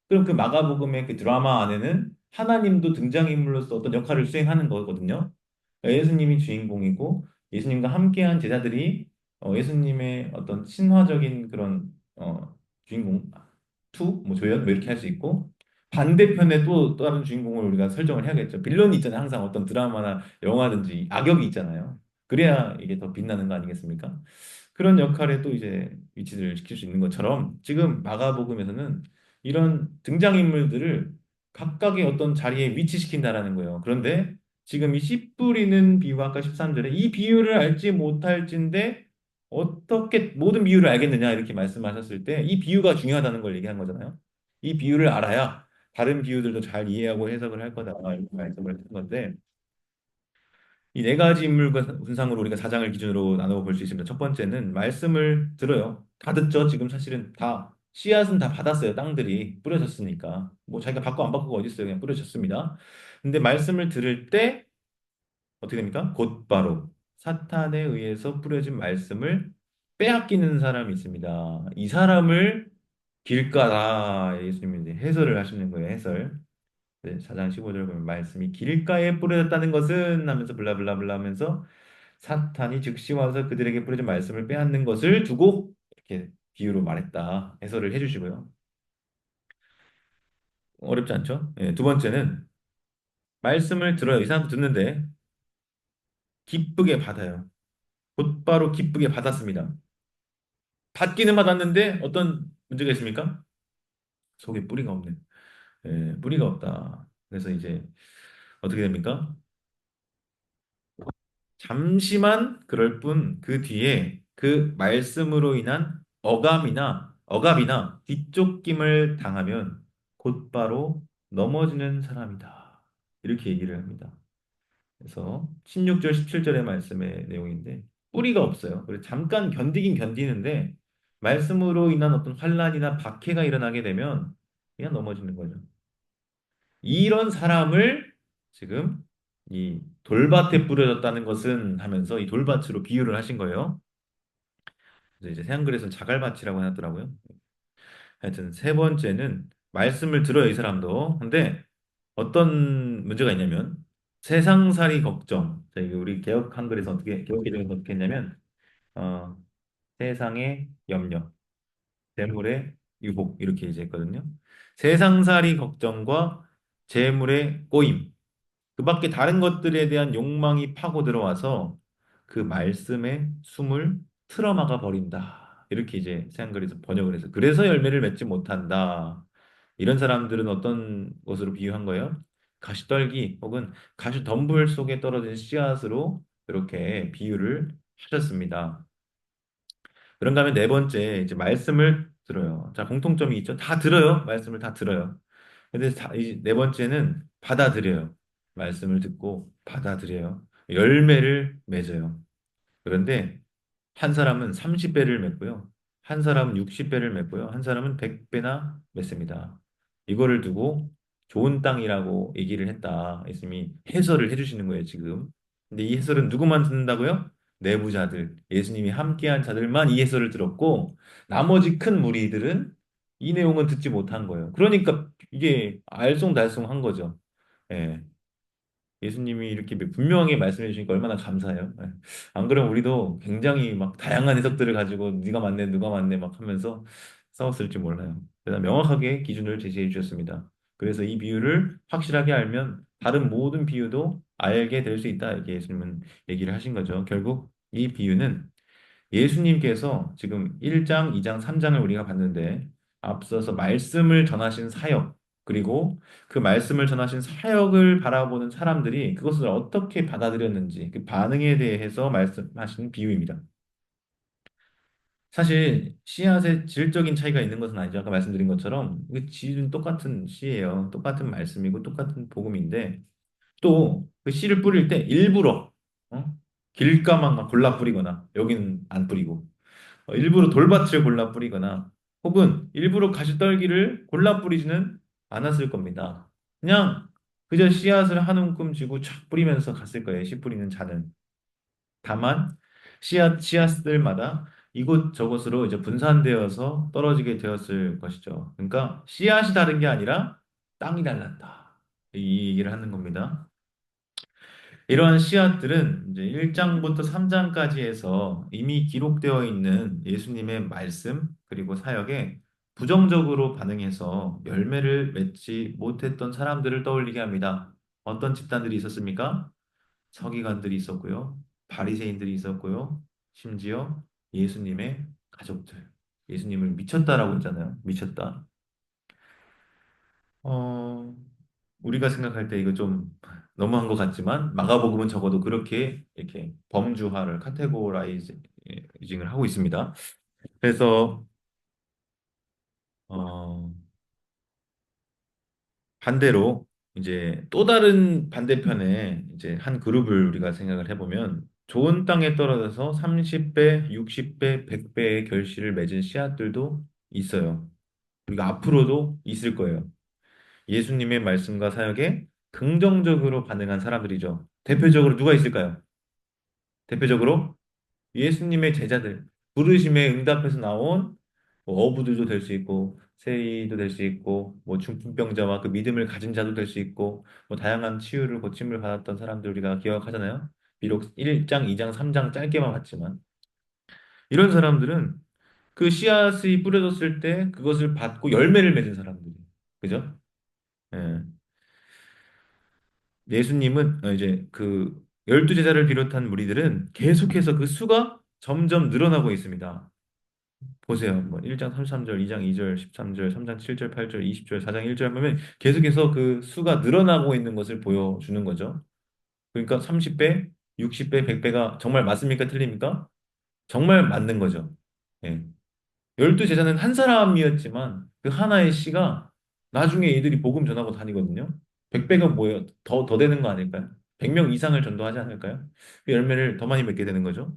그럼 그 마가복음의 그 드라마 안에는 하나님도 등장인물로서 어떤 역할을 수행하는 거거든요. 그러니까 예수님이 주인공이고 예수님과 함께한 제자들이 예수님의 어떤 신화적인 그런 주인공 투, 뭐 조연 뭐 이렇게 할 수 있고 반대편에 또 다른 주인공을 우리가 설정을 해야겠죠. 빌런이 있잖아요. 항상 어떤 드라마나 영화든지 악역이 있잖아요. 그래야 이게 더 빛나는 거 아니겠습니까? 그런 역할에 또 이제 위치를 시킬 수 있는 것처럼 지금 마가복음에서는 이런 등장인물들을 각각의 어떤 자리에 위치시킨다라는 거예요. 그런데 지금 이 씨 뿌리는 비유가 아까 13절에 이 비유를 알지 못할진데 어떻게 모든 비유를 알겠느냐 이렇게 말씀하셨을 때 이 비유가 중요하다는 걸 얘기한 거잖아요. 이 비유를 알아야 다른 비유들도 잘 이해하고 해석을 할 거다 이렇게 말씀을 했던 건데 이 네 가지 인물 군상으로 우리가 사장을 기준으로 나누어 볼 수 있습니다. 첫 번째는 말씀을 들어요. 다 듣죠. 지금 사실은 다 씨앗은 다 받았어요. 땅들이 뿌려졌으니까 뭐 자기가 받고 안 받고가 어디 있어요. 그냥 뿌려졌습니다. 근데 말씀을 들을 때 어떻게 됩니까? 곧바로 사탄에 의해서 뿌려진 말씀을 빼앗기는 사람이 있습니다. 이 사람을 길가다 예수님이 이제 해설을 하시는 거예요. 해설. 네, 4장 15절 보면 말씀이 길가에 뿌려졌다는 것은 하면서 블라블라블라 하면서 사탄이 즉시 와서 그들에게 뿌려진 말씀을 빼앗는 것을 두고 이렇게 비유로 말했다. 해설을 해주시고요. 어렵지 않죠? 예, 두 번째는 말씀을 들어요. 이 사람도 듣는데 기쁘게 받아요. 곧바로 기쁘게 받았습니다. 받기는 받았는데 어떤 문제가 있습니까? 속에 뿌리가 없네. 예, 뿌리가 없다. 그래서 이제 어떻게 됩니까? 잠시만 그럴 뿐 그 뒤에 그 말씀으로 인한 억압이나 뒤쫓김을 당하면 곧바로 넘어지는 사람이다. 이렇게 얘기를 합니다. 그래서 16절, 17절의 말씀의 내용인데 뿌리가 없어요. 그래서 잠깐 견디긴 견디는데 말씀으로 인한 어떤 환란이나 박해가 일어나게 되면 그냥 넘어지는 거죠. 이런 사람을 지금 이 돌밭에 뿌려졌다는 것은 하면서 이 돌밭으로 비유를 하신 거예요. 그래서 이제 새한글에서는 자갈밭이라고 하더라고요. 하여튼 세 번째는 말씀을 들어요, 이 사람도. 근데 어떤 문제가 있냐면 세상살이 걱정. 자, 이게 우리 개혁 한글에서 어떻게 개혁 개정에서 어떻게 했냐면 어, 세상의 염려, 재물의 유혹 이렇게 이제 했거든요. 세상살이 걱정과 재물의 꼬임, 그 밖에 다른 것들에 대한 욕망이 파고 들어와서 그 말씀의 숨을 틀어막아 버린다. 이렇게 이제 세한글에서 번역을 해서 그래서 열매를 맺지 못한다. 이런 사람들은 어떤 것으로 비유한 거예요? 가시떨기 혹은 가시덤불 속에 떨어진 씨앗으로 이렇게 비유를 하셨습니다. 그런가 하면 네 번째 이제 말씀을 들어요. 자, 공통점이 있죠. 다 들어요. 말씀을 다 들어요. 근데 이네 번째는 받아들여요. 말씀을 듣고 받아들여요. 열매를 맺어요. 그런데 한 사람은 30배를 맺고요. 한 사람은 60배를 맺고요. 한 사람은 100배나 맺습니다. 이거를 두고 좋은 땅이라고 얘기를 했다. 예수님이 해설을 해주시는 거예요, 지금. 근데 이 해설은 누구만 듣는다고요? 내부자들, 예수님이 함께한 자들만 이 해설을 들었고, 나머지 큰 무리들은 이 내용은 듣지 못한 거예요. 그러니까 이게 알쏭달쏭한 거죠. 예. 예수님이 이렇게 분명하게 말씀해 주시니까 얼마나 감사해요. 예. 안 그러면 우리도 굉장히 막 다양한 해석들을 가지고 네가 맞네, 누가 맞네 막 하면서 싸웠을지 몰라요. 그러나 명확하게 기준을 제시해 주셨습니다. 그래서 이 비유를 확실하게 알면 다른 모든 비유도 알게 될 수 있다. 이렇게 예수님은 얘기를 하신 거죠. 결국 이 비유는 예수님께서 지금 1장, 2장, 3장을 우리가 봤는데 앞서서 말씀을 전하신 사역, 그리고 그 말씀을 전하신 사역을 바라보는 사람들이 그것을 어떻게 받아들였는지 그 반응에 대해서 말씀하신 비유입니다. 사실 씨앗의 질적인 차이가 있는 것은 아니죠. 아까 말씀드린 것처럼 그 질은 똑같은 씨예요. 똑같은 말씀이고 똑같은 복음인데 또 그 씨를 뿌릴 때 일부러 길가만 막 골라 뿌리거나 여기는 안 뿌리고 일부러 돌밭을 골라 뿌리거나 혹은 일부러 가시떨기를 골라 뿌리지는 않았을 겁니다. 그냥 그저 씨앗을 한 움큼 쥐고 촥 뿌리면서 갔을 거예요. 씨 뿌리는 자는. 다만 씨앗들마다 이곳저곳으로 이제 분산되어서 떨어지게 되었을 것이죠. 그러니까 씨앗이 다른 게 아니라 땅이 달랐다. 이 얘기를 하는 겁니다. 이러한 씨앗들은 이제 1장부터 3장까지 해서 이미 기록되어 있는 예수님의 말씀 그리고 사역에 부정적으로 반응해서 열매를 맺지 못했던 사람들을 떠올리게 합니다. 어떤 집단들이 있었습니까? 서기관들이 있었고요. 바리새인들이 있었고요. 심지어 예수님의 가족들. 예수님을 미쳤다라고 했잖아요. 미쳤다. 어, 우리가 생각할 때 이거 좀 너무한 것 같지만 마가복음은 적어도 그렇게 이렇게 범주화를 카테고라이징을 하고 있습니다. 그래서 어, 반대로 이제 또 다른 반대편에 이제 한 그룹을 우리가 생각을 해보면 좋은 땅에 떨어져서 30배, 60배, 100배의 결실을 맺은 씨앗들도 있어요. 우리가 앞으로도 있을 거예요. 예수님의 말씀과 사역에 긍정적으로 반응한 사람들이죠. 대표적으로 누가 있을까요? 대표적으로 예수님의 제자들, 부르심에 응답해서 나온 뭐 어부들도 될 수 있고, 세리도 될 수 있고, 뭐 중풍병자와 그 믿음을 가진 자도 될 수 있고, 뭐 다양한 치유를 고침을 받았던 사람들 우리가 기억하잖아요. 비록 1장, 2장, 3장 짧게만 봤지만 이런 사람들은 그 씨앗이 뿌려졌을 때 그것을 받고 열매를 맺은 사람들이에요. 그죠? 예. 예수님은 이제 그 열두 제자를 비롯한 무리들은 계속해서 그 수가 점점 늘어나고 있습니다. 보세요. 뭐 1장 33절, 2장 2절, 13절, 3장 7절, 8절, 20절, 4장 1절 하면 계속해서 그 수가 늘어나고 있는 것을 보여주는 거죠. 그러니까 30배, 60배, 100배가 정말 맞습니까? 틀립니까? 정말 맞는 거죠. 예. 열두 제자는 한 사람이었지만 그 하나의 씨가 나중에 이들이 복음 전하고 다니거든요. 100배가 뭐예요? 더 되는 거 아닐까요? 100명 이상을 전도하지 않을까요? 그 열매를 더 많이 맺게 되는 거죠.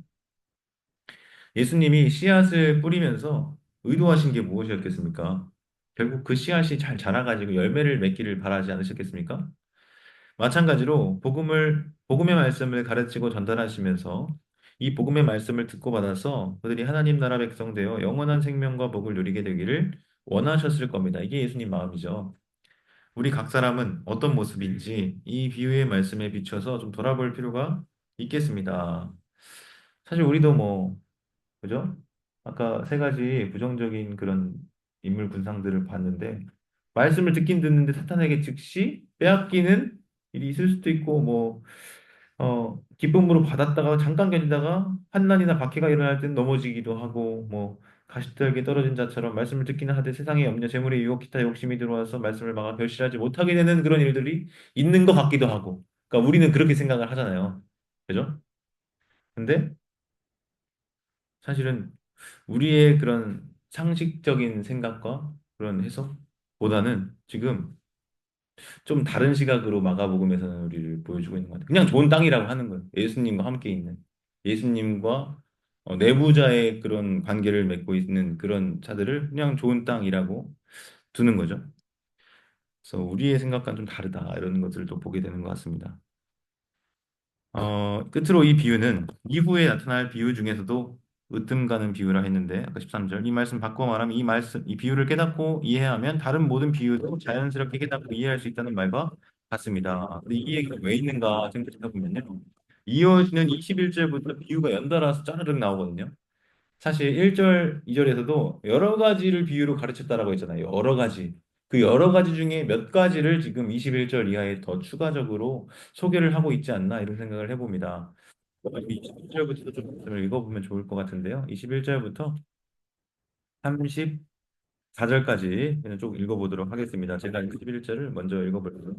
예수님이 씨앗을 뿌리면서 의도하신 게 무엇이었겠습니까? 결국 그 씨앗이 잘 자라가지고 열매를 맺기를 바라지 않으셨겠습니까? 마찬가지로 복음의 말씀을 가르치고 전달하시면서 이 복음의 말씀을 듣고 받아서 그들이 하나님 나라 백성 되어 영원한 생명과 복을 누리게 되기를 원하셨을 겁니다. 이게 예수님 마음이죠. 우리 각 사람은 어떤 모습인지 이 비유의 말씀에 비춰서 좀 돌아볼 필요가 있겠습니다. 사실 우리도 뭐 그죠? 아까 세 가지 부정적인 그런 인물 군상들을 봤는데 말씀을 듣긴 듣는데 사탄에게 즉시 빼앗기는 일이 있을 수도 있고, 기쁨으로 받았다가 잠깐 견디다가 환난이나 박해가 일어날 땐 넘어지기도 하고, 가시떨기 떨어진 자처럼 말씀을 듣기는 하되 세상의 염려, 재물의 유혹, 기타 욕심이 들어와서 말씀을 막아 결실하지 못하게 되는 그런 일들이 있는 것 같기도 하고. 그러니까 우리는 그렇게 생각을 하잖아요. 그죠? 근데 사실은 우리의 그런 상식적인 생각과 그런 해석보다는 지금 좀 다른 시각으로 마가복음에서는 우리를 보여주고 있는 것 같아요. 그냥 좋은 땅이라고 하는 거예요. 예수님과 함께 있는 예수님과 내부자의 그런 관계를 맺고 있는 그런 자들을 그냥 좋은 땅이라고 두는 거죠. 그래서 우리의 생각과는 좀 다르다 이런 것들을 또 보게 되는 것 같습니다. 끝으로 이 비유는 이후에 나타날 비유 중에서도 으뜸 가는 비유라 했는데 아까 13절 이 말씀 바꿔 말하면 이 비유를 깨닫고 이해하면 다른 모든 비유도 자연스럽게 깨닫고 이해할 수 있다는 말과 같습니다. 근데 이 얘기가 왜 있는가 생각해 보면요. 이어지는 21절부터 비유가 연달아서 짜르륵 나오거든요. 사실 1절, 2절에서도 여러 가지를 비유로 가르쳤다라고 했잖아요. 여러 가지. 그 여러 가지 중에 몇 가지를 지금 21절 이하에 더 추가적으로 소개를 하고 있지 않나 이런 생각을 해봅니다. 21절부터 좀 말씀을 읽어보면 좋을 것 같은데요. 21절부터 34절까지 쭉 읽어보도록 하겠습니다. 제가 21절을 먼저 읽어볼게요.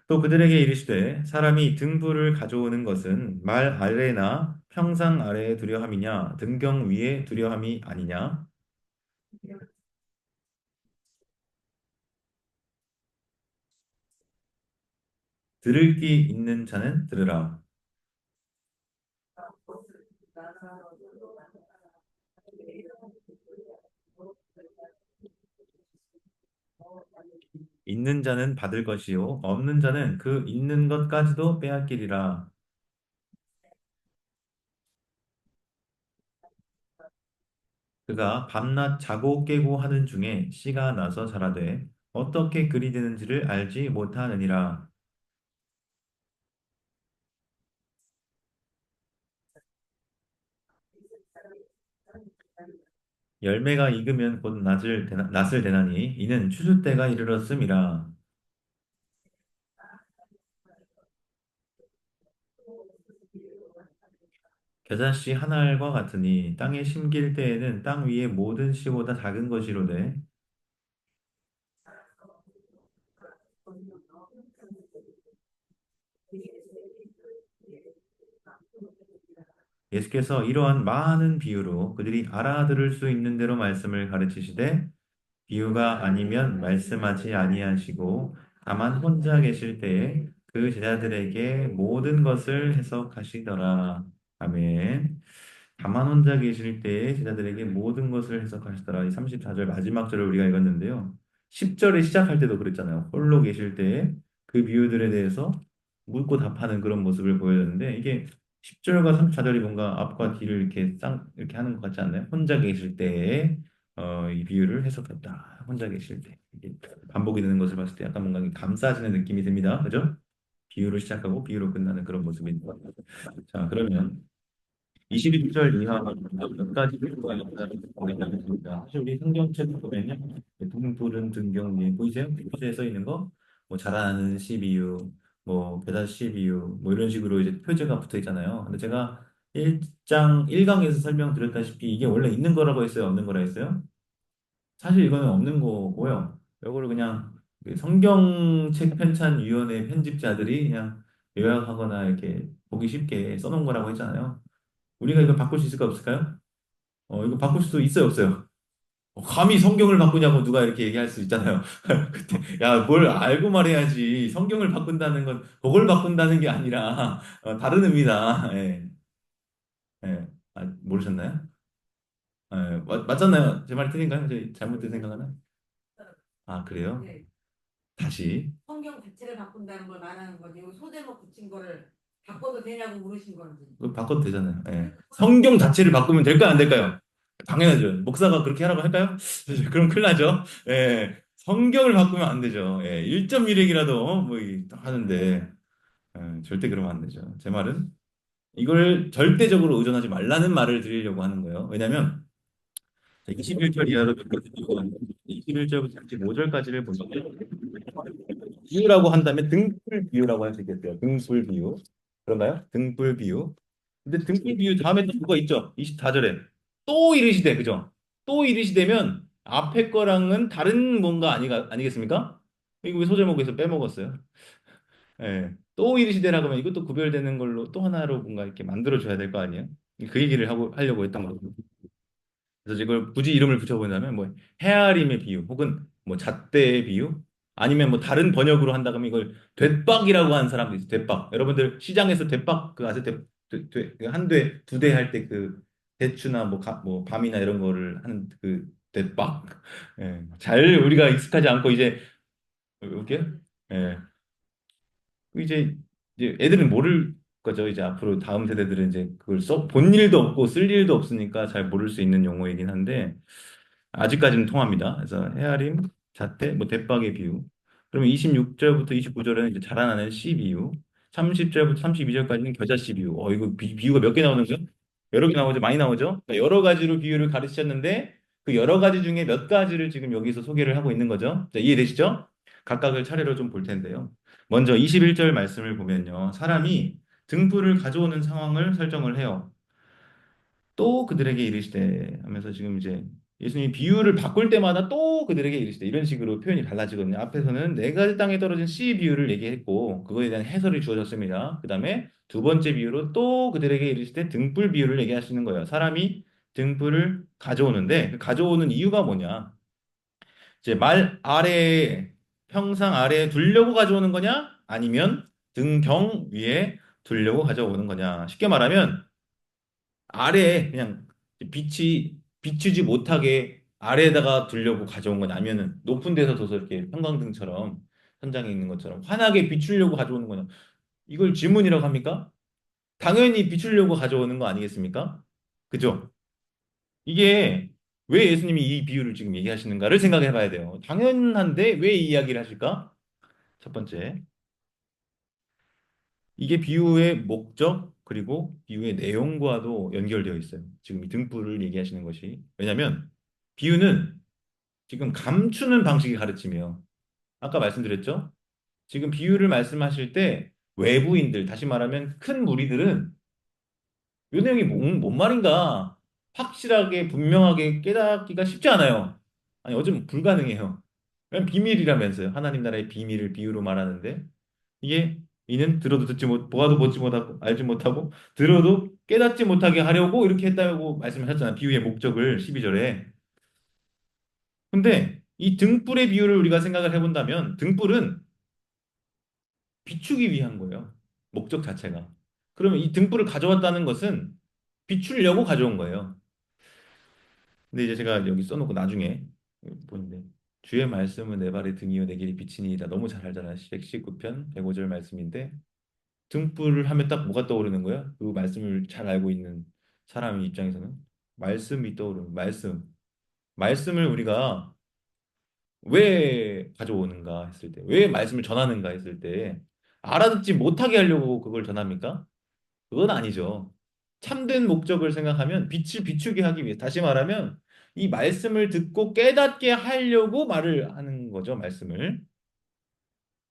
또 그들에게 이르시되 사람이 등불을 가져오는 것은 말 아래나 평상 아래에 두려 함이냐 등경 위에 두려 함이 아니냐 들을 귀 있는 자는 들으라. 있는 자는 받을 것이요 없는 자는 그 있는 것까지도 빼앗기리라. 그가 밤낮 자고 깨고 하는 중에 씨가 나서 자라되 어떻게 그리 되는지를 알지 못하느니라. 열매가 익으면 곧 낫을 대나니 이는 추수 때가 이르렀음이라. 겨자씨 한 알과 같으니 땅에 심길 때에는 땅 위의 모든 씨보다 작은 것이로되 예수께서 이러한 많은 비유로 그들이 알아들을 수 있는 대로 말씀을 가르치시되 비유가 아니면 말씀하지 아니하시고 다만 혼자 계실 때에 그 제자들에게 모든 것을 해석하시더라. 아멘. 다만 혼자 계실 때에 제자들에게 모든 것을 해석하시더라. 이 34절 마지막 절을 우리가 읽었는데요. 10절에 시작할 때도 그랬잖아요. 홀로 계실 때에 그 비유들에 대해서 묻고 답하는 그런 모습을 보여줬는데 이게 10절과 34절이 뭔가 앞과 뒤를 이렇게 이렇게 하는 것 같지 않나요? 혼자 계실 때에 이 비유를 해석했다. 혼자 계실 때. 이게 반복이 되는 것을 봤을 때 약간 뭔가 감싸지는 느낌이 듭니다. 그죠? 비유로 시작하고 비유로 끝나는 그런 모습입니다. 자, 그러면 21절 이하 몇 가지 비유가 나타나겠습니다. 사실 우리 성경책 보면요. 동물은 등경에 보이세요? 표지에 써 있는 거, 뭐 자라나는 씨비유, 뭐 배다 씨비유, 뭐 이런 식으로 이제 표지가 붙어 있잖아요. 근데 제가 1장 1강에서 설명드렸다시피 이게 원래 있는 거라고 했어요, 없는 거라 했어요? 사실 이거는 없는 거고요. 이거를 그냥 그 성경책 편찬위원회 편집자들이 그냥 요약하거나 이렇게 보기 쉽게 써놓은 거라고 했잖아요. 우리가 이거 바꿀 수 있을까 없을까요? 이거 바꿀 수 있어요, 없어요? 감히 성경을 바꾸냐고 누가 이렇게 얘기할 수 있잖아요. 그때, 야, 뭘 알고 말해야지. 성경을 바꾼다는 건 그걸 바꾼다는 게 아니라 다른 의미다. 예, 예. 아, 모르셨나요? 예, 맞잖아요. 제 말이 틀린가요? 잘못된 생각하나? 아, 그래요? 네. 다시. 성경 자체를 바꾼다는 걸 말하는 거지. 소대로 붙인 거를 바꿔도 되냐고 물으신 건지. 그거 바꿔도 되잖아요. 예. 성경 자체를 바꾸면 될까요, 안 될까요? 당연하죠. 목사가 그렇게 하라고 할까요? 그럼 큰일 나죠. 예. 성경을 바꾸면 안 되죠. 예. 1.1핵이라도 하는데 절대 그러면 안 되죠. 제 말은 이걸 절대적으로 의존하지 말라는 말을 드리려고 하는 거예요. 왜냐면 21절 이하로 몇 가지 비유가 있는데 21절부터 35절까지를 보시면 비유라고 한다면 등불 비유라고 할 수 있겠어요. 등불 비유. 그런가요? 등불 비유. 근데 등불 비유 다음에 또 그거 있죠. 24절에 또 이르시되 그죠? 또 이르시되면 앞에 거랑은 다른 뭔가 아니겠습니까? 이거 왜 소제목에서 빼먹었어요? 예. 또 이르시되라고 하면 이것도 구별되는 걸로 또 하나로 뭔가 이렇게 만들어 줘야 될 거 아니에요? 그 얘기를 하려고 했던 거고. 그래서 이걸 굳이 이름을 붙여본다면 뭐 헤아림의 비유 혹은 뭐 잣대의 비유 아니면 뭐 다른 번역으로 한다 그러면 이걸 됐박이라고 하는 사람도 있어요. 됐박. 여러분들 시장에서 됐박 그 아세요? 한 대, 두 대 할 때 그 대추나 뭐 밤이나 이런 거를 하는 그 됐박. 예. 잘 우리가 익숙하지 않고 이제 이렇게 예. 이제 애들은 모를 거죠. 이제 앞으로 다음 세대들은 이제 그걸 본 일도 없고 쓸 일도 없으니까 잘 모를 수 있는 용어이긴 한데 아직까지는 통합니다. 그래서 헤아림, 자태, 뭐 대박의 비유. 그러면 26절부터 29절에는 이제 자라나는 씨 비유. 30절부터 32절까지는 겨자씨 비유. 이거 비유가 몇 개 나오는 거죠? 여러 개 나오죠? 많이 나오죠? 그러니까 여러 가지로 비유를 가르치셨는데 그 여러 가지 중에 몇 가지를 지금 여기서 소개를 하고 있는 거죠. 자, 이해되시죠? 각각을 차례로 좀 볼 텐데요. 먼저 21절 말씀을 보면요. 사람이 등불을 가져오는 상황을 설정을 해요. 또 그들에게 이르시되 하면서 지금 이제 예수님이 비유를 바꿀 때마다 또 그들에게 이르시되 이런 식으로 표현이 달라지거든요. 앞에서는 네 가지 땅에 떨어진 씨 비유를 얘기했고 그거에 대한 해설이 주어졌습니다. 그 다음에 두 번째 비유로 또 그들에게 이르시되 등불 비유를 얘기하시는 거예요. 사람이 등불을 가져오는데 그 가져오는 이유가 뭐냐? 이제 말 아래에 평상 아래에 두려고 가져오는 거냐? 아니면 등경 위에 두려고 가져오는 거냐? 쉽게 말하면 아래에 그냥 빛이 비추지 못하게 아래에다가 두려고 가져온 거냐 아니면은 높은 데서 둬서 이렇게 형광등처럼 현장에 있는 것처럼 환하게 비추려고 가져오는 거냐 이걸 질문이라고 합니까? 당연히 비추려고 가져오는 거 아니겠습니까? 그죠? 이게 왜 예수님이 이 비유를 지금 얘기하시는가를 생각해 봐야 돼요. 당연한데 왜 이 이야기를 하실까? 첫 번째, 이게 비유의 목적 그리고 비유의 내용과도 연결되어 있어요. 지금 이 등불을 얘기하시는 것이. 왜냐하면 비유는 지금 감추는 방식의 가르침이에요. 아까 말씀드렸죠? 지금 비유를 말씀하실 때 외부인들, 다시 말하면 큰 무리들은 이 내용이 뭔 말인가 확실하게 분명하게 깨닫기가 쉽지 않아요. 아니, 어쩌면 불가능해요. 그냥 비밀이라면서요. 하나님 나라의 비밀을 비유로 말하는데 이게 이는 들어도 듣지 못, 보아도 보지 못하고 알지 못하고 들어도 깨닫지 못하게 하려고 이렇게 했다고 말씀하셨잖아요. 비유의 목적을 12절에. 근데 이 등불의 비유를 우리가 생각을 해본다면 등불은 비추기 위한 거예요. 목적 자체가. 그러면 이 등불을 가져왔다는 것은 비추려고 가져온 거예요. 근데 이제 제가 여기 써놓고 나중에 보는데 주의 말씀은 내 발의 등이요 내 길이 빛이니이다. 너무 잘 알잖아요. 119편 105절 말씀인데 등불을 하면 딱 뭐가 떠오르는 거야? 그 말씀을 잘 알고 있는 사람 입장에서는 말씀이 떠오르는 말씀. 말씀을 우리가 왜 가져오는가 했을 때, 왜 말씀을 전하는가 했을 때, 알아듣지 못하게 하려고 그걸 전합니까? 그건 아니죠. 참된 목적을 생각하면 빛을 비추게 하기 위해, 다시 말하면 이 말씀을 듣고 깨닫게 하려고 말을 하는 거죠, 말씀을.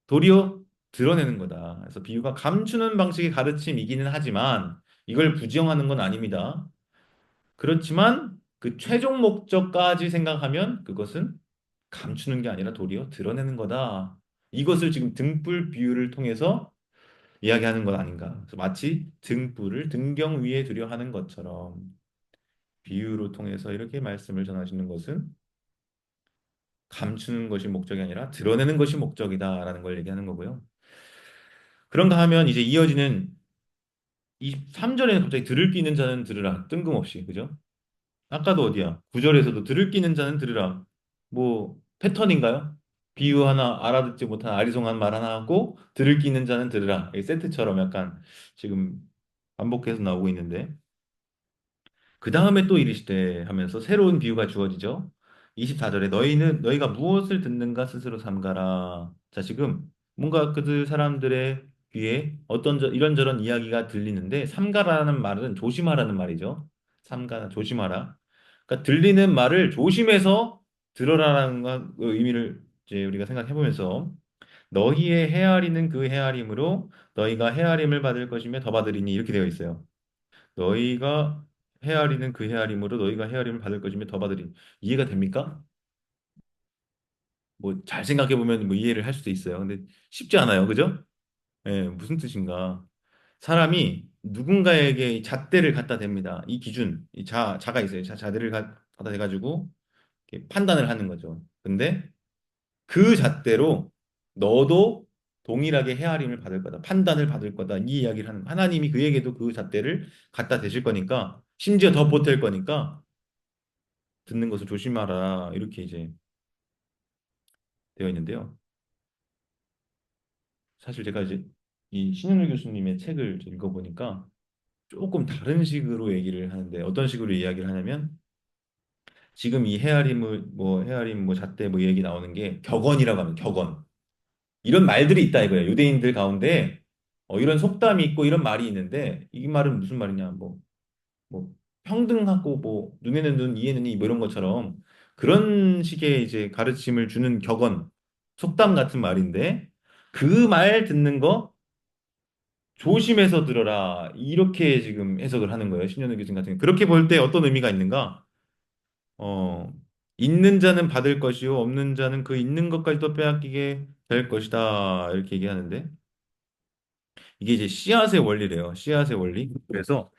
도리어 드러내는 거다. 그래서 비유가 감추는 방식의 가르침이기는 하지만 이걸 부정하는 건 아닙니다. 그렇지만 그 최종 목적까지 생각하면 그것은 감추는 게 아니라 도리어 드러내는 거다. 이것을 지금 등불 비유를 통해서 이야기하는 것 아닌가. 그래서 마치 등불을 등경 위에 두려 하는 것처럼 비유로 통해서 이렇게 말씀을 전하시는 것은 감추는 것이 목적이 아니라 드러내는 것이 목적이다라는 걸 얘기하는 거고요. 그런가 하면 이제 이어지는 이 3절에는 갑자기 들을 끼는 자는 들으라. 뜬금없이. 그죠? 아까도 어디야? 9절에서도 들을 끼는 자는 들으라. 뭐 패턴인가요? 비유 하나 알아듣지 못한 아리송한 말 하나 하고 들을 끼는 자는 들으라. 이 세트처럼 약간 지금 반복해서 나오고 있는데 그 다음에 또 이르시되 하면서 새로운 비유가 주어지죠. 24절에 너희가 무엇을 듣는가 스스로 삼가라. 자, 지금 뭔가 그들 사람들의 귀에 이런저런 이야기가 들리는데 삼가라는 말은 조심하라는 말이죠. 삼가라 조심하라. 그러니까 들리는 말을 조심해서 들어라라는 그 의미를 이제 우리가 생각해 보면서 너희의 헤아리는 그 헤아림으로 너희가 헤아림을 받을 것이며 더 받으리니 이렇게 되어 있어요. 너희가 헤아리는 그 헤아림으로 너희가 헤아림을 받을 것이며 더 받으리니 이해가 됩니까? 뭐 잘 생각해 보면 뭐 이해를 할 수도 있어요. 근데 쉽지 않아요. 그죠? 예, 무슨 뜻인가? 사람이 누군가에게 이 잣대를 갖다 댑니다. 이 기준, 자가 있어요. 자대를 갖다 대가지고 이렇게 판단을 하는 거죠. 근데 그 잣대로 너도 동일하게 헤아림을 받을 거다. 판단을 받을 거다. 이 이야기를 하는 하나님이 그에게도 그 잣대를 갖다 대실 거니까 심지어 더 보탤 거니까 듣는 것을 조심하라. 이렇게 이제 되어 있는데요. 사실 제가 이제 이 신현우 교수님의 책을 이제 읽어보니까 조금 다른 식으로 얘기를 하는데 어떤 식으로 이야기를 하냐면 지금 이 헤아림을 뭐 헤아림 뭐 잣대 뭐 얘기 나오는 게 격언이라고 하면 격언 이런 말들이 있다 이거예요. 유대인들 가운데 이런 속담이 있고 이런 말이 있는데 이 말은 무슨 말이냐 뭐 평등하고 뭐 눈에는 눈 이에는 이 뭐 이런 것처럼 그런 식의 이제 가르침을 주는 격언 속담 같은 말인데 그 말 듣는 거 조심해서 들어라 이렇게 지금 해석을 하는 거예요. 신현우 교수님 같은 경우 그렇게 볼 때 어떤 의미가 있는가? 어, 있는 자는 받을 것이요, 없는 자는 그 있는 것까지도 빼앗기게 될 것이다. 이렇게 얘기하는데, 이게 이제 씨앗의 원리래요. 씨앗의 원리. 그래서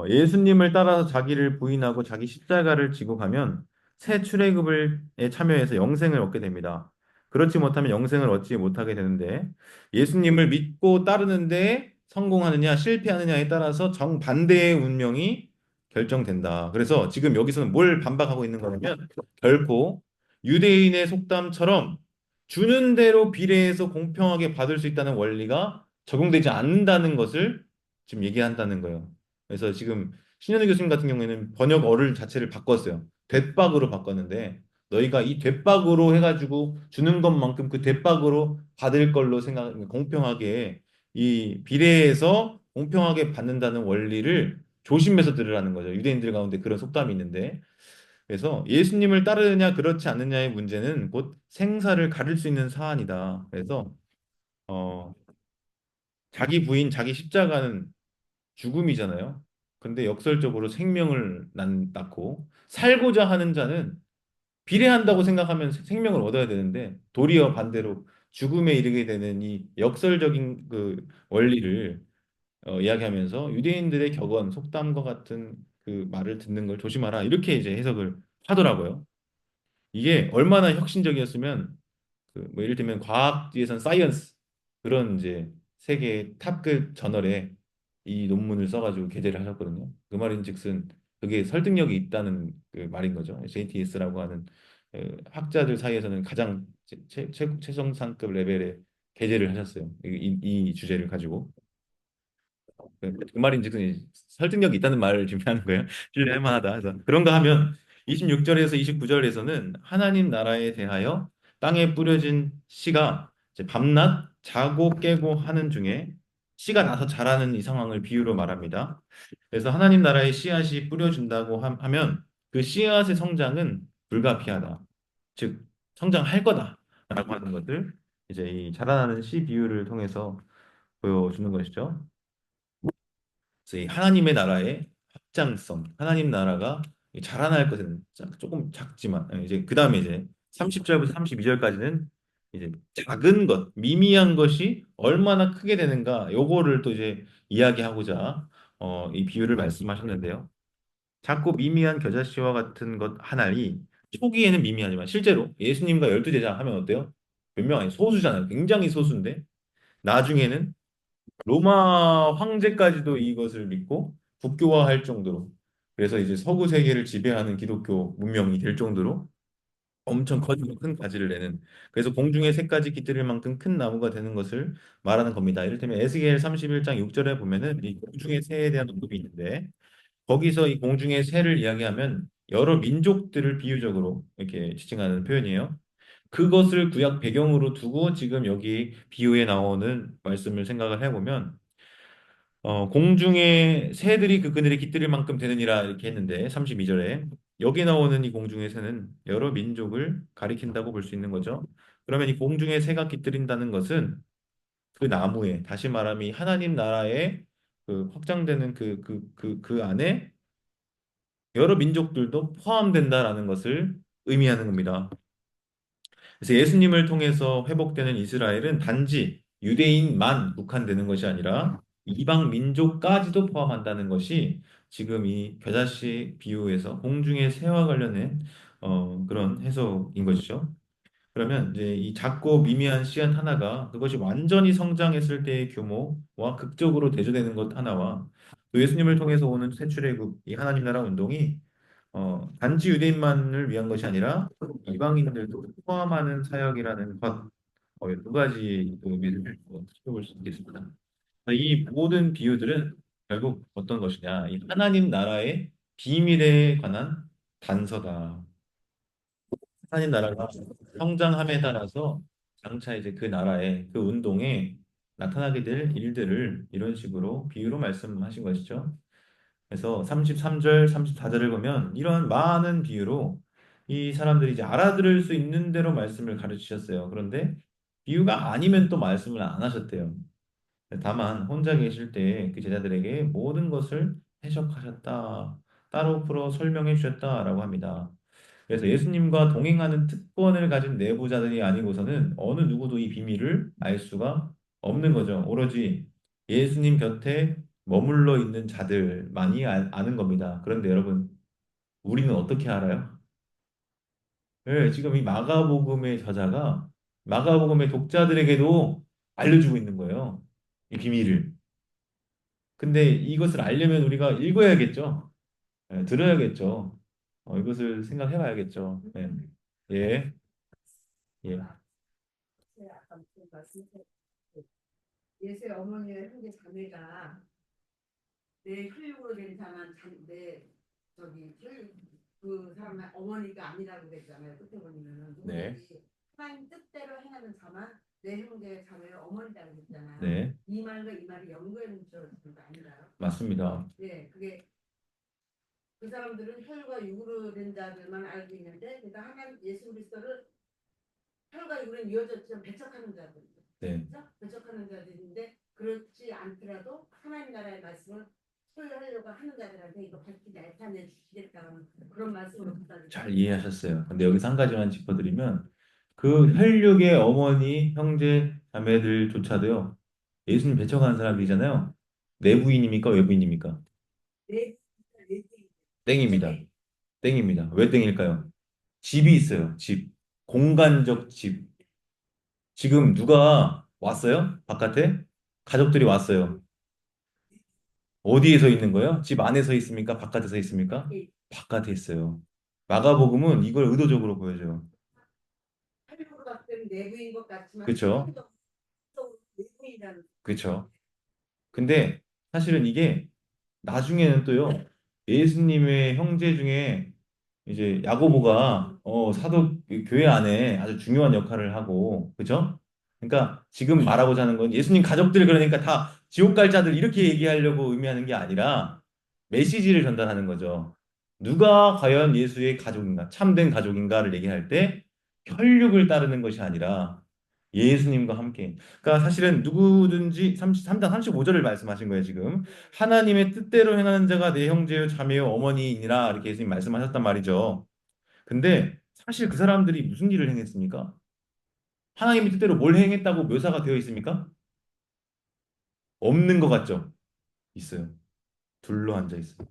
예수님을 따라서 자기를 부인하고 자기 십자가를 지고 가면 새 출애굽에 참여해서 영생을 얻게 됩니다. 그렇지 못하면 영생을 얻지 못하게 되는데 예수님을 믿고 따르는데 성공하느냐 실패하느냐에 따라서 정반대의 운명이 결정된다. 그래서 지금 여기서는 뭘 반박하고 있는 거냐면 결코 유대인의 속담처럼 주는 대로 비례해서 공평하게 받을 수 있다는 원리가 적용되지 않는다는 것을 지금 얘기한다는 거예요. 그래서 지금 신현우 교수님 같은 경우에는 번역어를 자체를 바꿨어요. 됐박으로 바꿨는데 너희가 이 됐박으로 해가지고 주는 것만큼 그 됐박으로 받을 걸로 생각, 공평하게 이 비례해서 공평하게 받는다는 원리를 조심해서 들으라는 거죠. 유대인들 가운데 그런 속담이 있는데 그래서 예수님을 따르느냐 그렇지 않느냐의 문제는 곧 생사를 가릴 수 있는 사안이다. 그래서 어, 자기 부인, 자기 십자가는 죽음이잖아요. 근데 역설적으로 생명을 낳고 살고자 하는 자는 비례한다고 생각하면 생명을 얻어야 되는데 도리어 반대로 죽음에 이르게 되는 이 역설적인 그 원리를 이야기하면서 유대인들의 격언, 속담과 같은 그 말을 듣는 걸 조심하라 이렇게 이제 해석을 하더라고요. 이게 얼마나 혁신적이었으면 그 뭐 예를 들면 과학 뒤에선 사이언스 그런 이제 세계 탑급 저널에 이 논문을 써가지고 게재를 하셨거든요. 그 말인즉슨 그게 설득력이 있다는 그 말인 거죠. JTS라고 하는 학자들 사이에서는 가장 최정상급 레벨의 게재를 하셨어요. 이 주제를 가지고. 그 말인즉슨 설득력이 있다는 말을 지금 하는 거예요. 신뢰할 만하다. 그래서 그런가 하면 26절에서 29절에서는 하나님 나라에 대하여 땅에 뿌려진 씨가 이제 밤낮 자고 깨고 하는 중에 씨가 나서 자라는 이 상황을 비유로 말합니다. 그래서 하나님 나라의 씨앗이 뿌려진다고 하면 그 씨앗의 성장은 불가피하다. 즉 성장할 거다라고 하는 것을 이제 이 자라나는 씨 비유를 통해서 보여주는 것이죠. 그래서 이 하나님의 나라의 확장성, 하나님 나라가 자라날 것은 조금 작지만 이제 그 다음에 이제 30절부터 32절까지는 이제 작은 것, 미미한 것이 얼마나 크게 되는가 요거를 또 이제 이야기하고자 이 비유를 말씀하셨는데요. 작고 미미한 겨자씨와 같은 것 하나이 초기에는 미미하지만 실제로 예수님과 열두 제자 하면 어때요? 몇 명 아니 소수잖아요. 굉장히 소수인데 나중에는 로마 황제까지도 이것을 믿고 국교화할 정도로 그래서 이제 서구 세계를 지배하는 기독교 문명이 될 정도로 엄청 커지고 큰 가지를 내는 그래서 공중에 새 가지 깃들일 만큼 큰 나무가 되는 것을 말하는 겁니다. 이를테면 에스겔 31장 6절에 보면은 이 공중의 새에 대한 언급이 있는데 거기서 이 공중의 새를 이야기하면 여러 민족들을 비유적으로 이렇게 지칭하는 표현이에요. 그것을 구약 배경으로 두고 지금 여기 비유에 나오는 말씀을 생각을 해보면 공중의 새들이 그늘에 깃들일 만큼 되느니라 이렇게 했는데 32절에 여기 나오는 이 공중의 새는 여러 민족을 가리킨다고 볼 수 있는 거죠. 그러면 이 공중의 새가 깃들인다는 것은 그 나무에 다시 말하면 이 하나님 나라에 그 확장되는 그 안에 여러 민족들도 포함된다라는 것을 의미하는 겁니다. 그래서 예수님을 통해서 회복되는 이스라엘은 단지 유대인만 국한되는 것이 아니라 이방 민족까지도 포함한다는 것이 지금 이 겨자씨 비유에서 공중의 새와 관련된 그런 해석인 것이죠. 그러면 이제 이 작고 미미한 씨앗 하나가 그것이 완전히 성장했을 때의 규모와 극적으로 대조되는 것 하나와 또 예수님을 통해서 오는 새 출애굽, 이 하나님 나라 운동이 단지 유대인만을 위한 것이 아니라 이방인들도 포함하는 사역이라는 것, 두 가지 의미를 살펴볼 수 있겠습니다. 이 모든 비유들은 결국 어떤 것이냐? 이 하나님 나라의 비밀에 관한 단서다. 하나님 나라가 성장함에 따라서 장차 이제 그 나라의 그 운동에 나타나게 될 일들을 이런 식으로 비유로 말씀하신 것이죠. 그래서 33절, 34절을 보면 이러한 많은 비유로 이 사람들이 이제 알아들을 수 있는 대로 말씀을 가르치셨어요. 그런데 비유가 아니면 또 말씀을 안 하셨대요. 다만 혼자 계실 때 그 제자들에게 모든 것을 해석하셨다. 따로 풀어 설명해 주셨다라고 합니다. 그래서 예수님과 동행하는 특권을 가진 내부자들이 아니고서는 어느 누구도 이 비밀을 알 수가 없는 거죠. 오로지 예수님 곁에 머물러 있는 자들만이 아는 겁니다. 그런데 여러분, 우리는 어떻게 알아요? 네, 지금 이 마가복음의 저자가 마가복음의 독자들에게도 알려주고 있는 거예요. 이 비밀을. 근데 이것을 알려면 우리가 읽어야겠죠. 네, 들어야겠죠. 이것을 생각해 봐야겠죠. 네. 예, 예, 아까 무슨 말씀하셨 예수의 어머니와 형제 자매가 내 혈육으로 된 자만 내 저기 혈육 그 사람의 어머니가 아니라고 그랬잖아요. 끝에 보면은 네, 누구든지 하나님 뜻대로 행하는 자만 내 형제 자매의 어머니라고 그랬잖아요. 네, 이 말과 이 말이 연결되는 거 아닌가요? 맞습니다. 네, 그게 그 사람들은 혈과 육으로 된 자들만 알고 있는데, 그러니까 하나님 예수 그리스도를 혈과 육으로 이어졌지만 배척하는 자들이죠. 네. 그렇죠? 배척하는 자들인데 그렇지 않더라도 하나님 나라의 말씀을 소유하려고 하는 자들한테 이거 밝히 나타내 주시겠다는 그런 말씀으로 잘 받아들여요. 이해하셨어요. 근데 여기서 한 가지만 짚어드리면 그 혈육의 어머니, 형제, 자매들조차도요. 예수님 배척하는 사람들이잖아요. 내부인입니까? 외부인입니까? 내 땡입니다. 땡입니다. 왜 땡일까요? 집이 있어요. 집. 공간적 집. 지금 누가 왔어요? 바깥에? 가족들이 왔어요. 어디에 서 있는 거예요? 집 안에 서 있습니까? 바깥에 서 있습니까? 바깥에 있어요. 마가복음은 이걸 의도적으로 보여줘요. 혈육으로 봤을 때는 내부인 것 같지만 그렇죠? 실질적으로 내부인이라는. 그렇죠? 근데 사실은 이게 나중에는 또요, 예수님의 형제 중에 이제 야고보가 사도 교회 안에 아주 중요한 역할을 하고, 그죠? 그러니까 지금 말하고자 하는 건 예수님 가족들 그러니까 다 지옥 갈 자들 이렇게 얘기하려고 의미하는 게 아니라 메시지를 전달하는 거죠. 누가 과연 예수의 가족인가, 참된 가족인가를 얘기할 때 혈육을 따르는 것이 아니라 예수님과 함께. 그러니까 사실은 누구든지 33장 35절을 말씀하신 거예요, 지금. 하나님의 뜻대로 행하는 자가 내 형제요, 자매요, 어머니이니라 이렇게 예수님 말씀하셨단 말이죠. 근데 사실 그 사람들이 무슨 일을 행했습니까? 하나님의 뜻대로 뭘 행했다고 묘사가 되어 있습니까? 없는 것 같죠? 있어요. 둘러 앉아 있어요.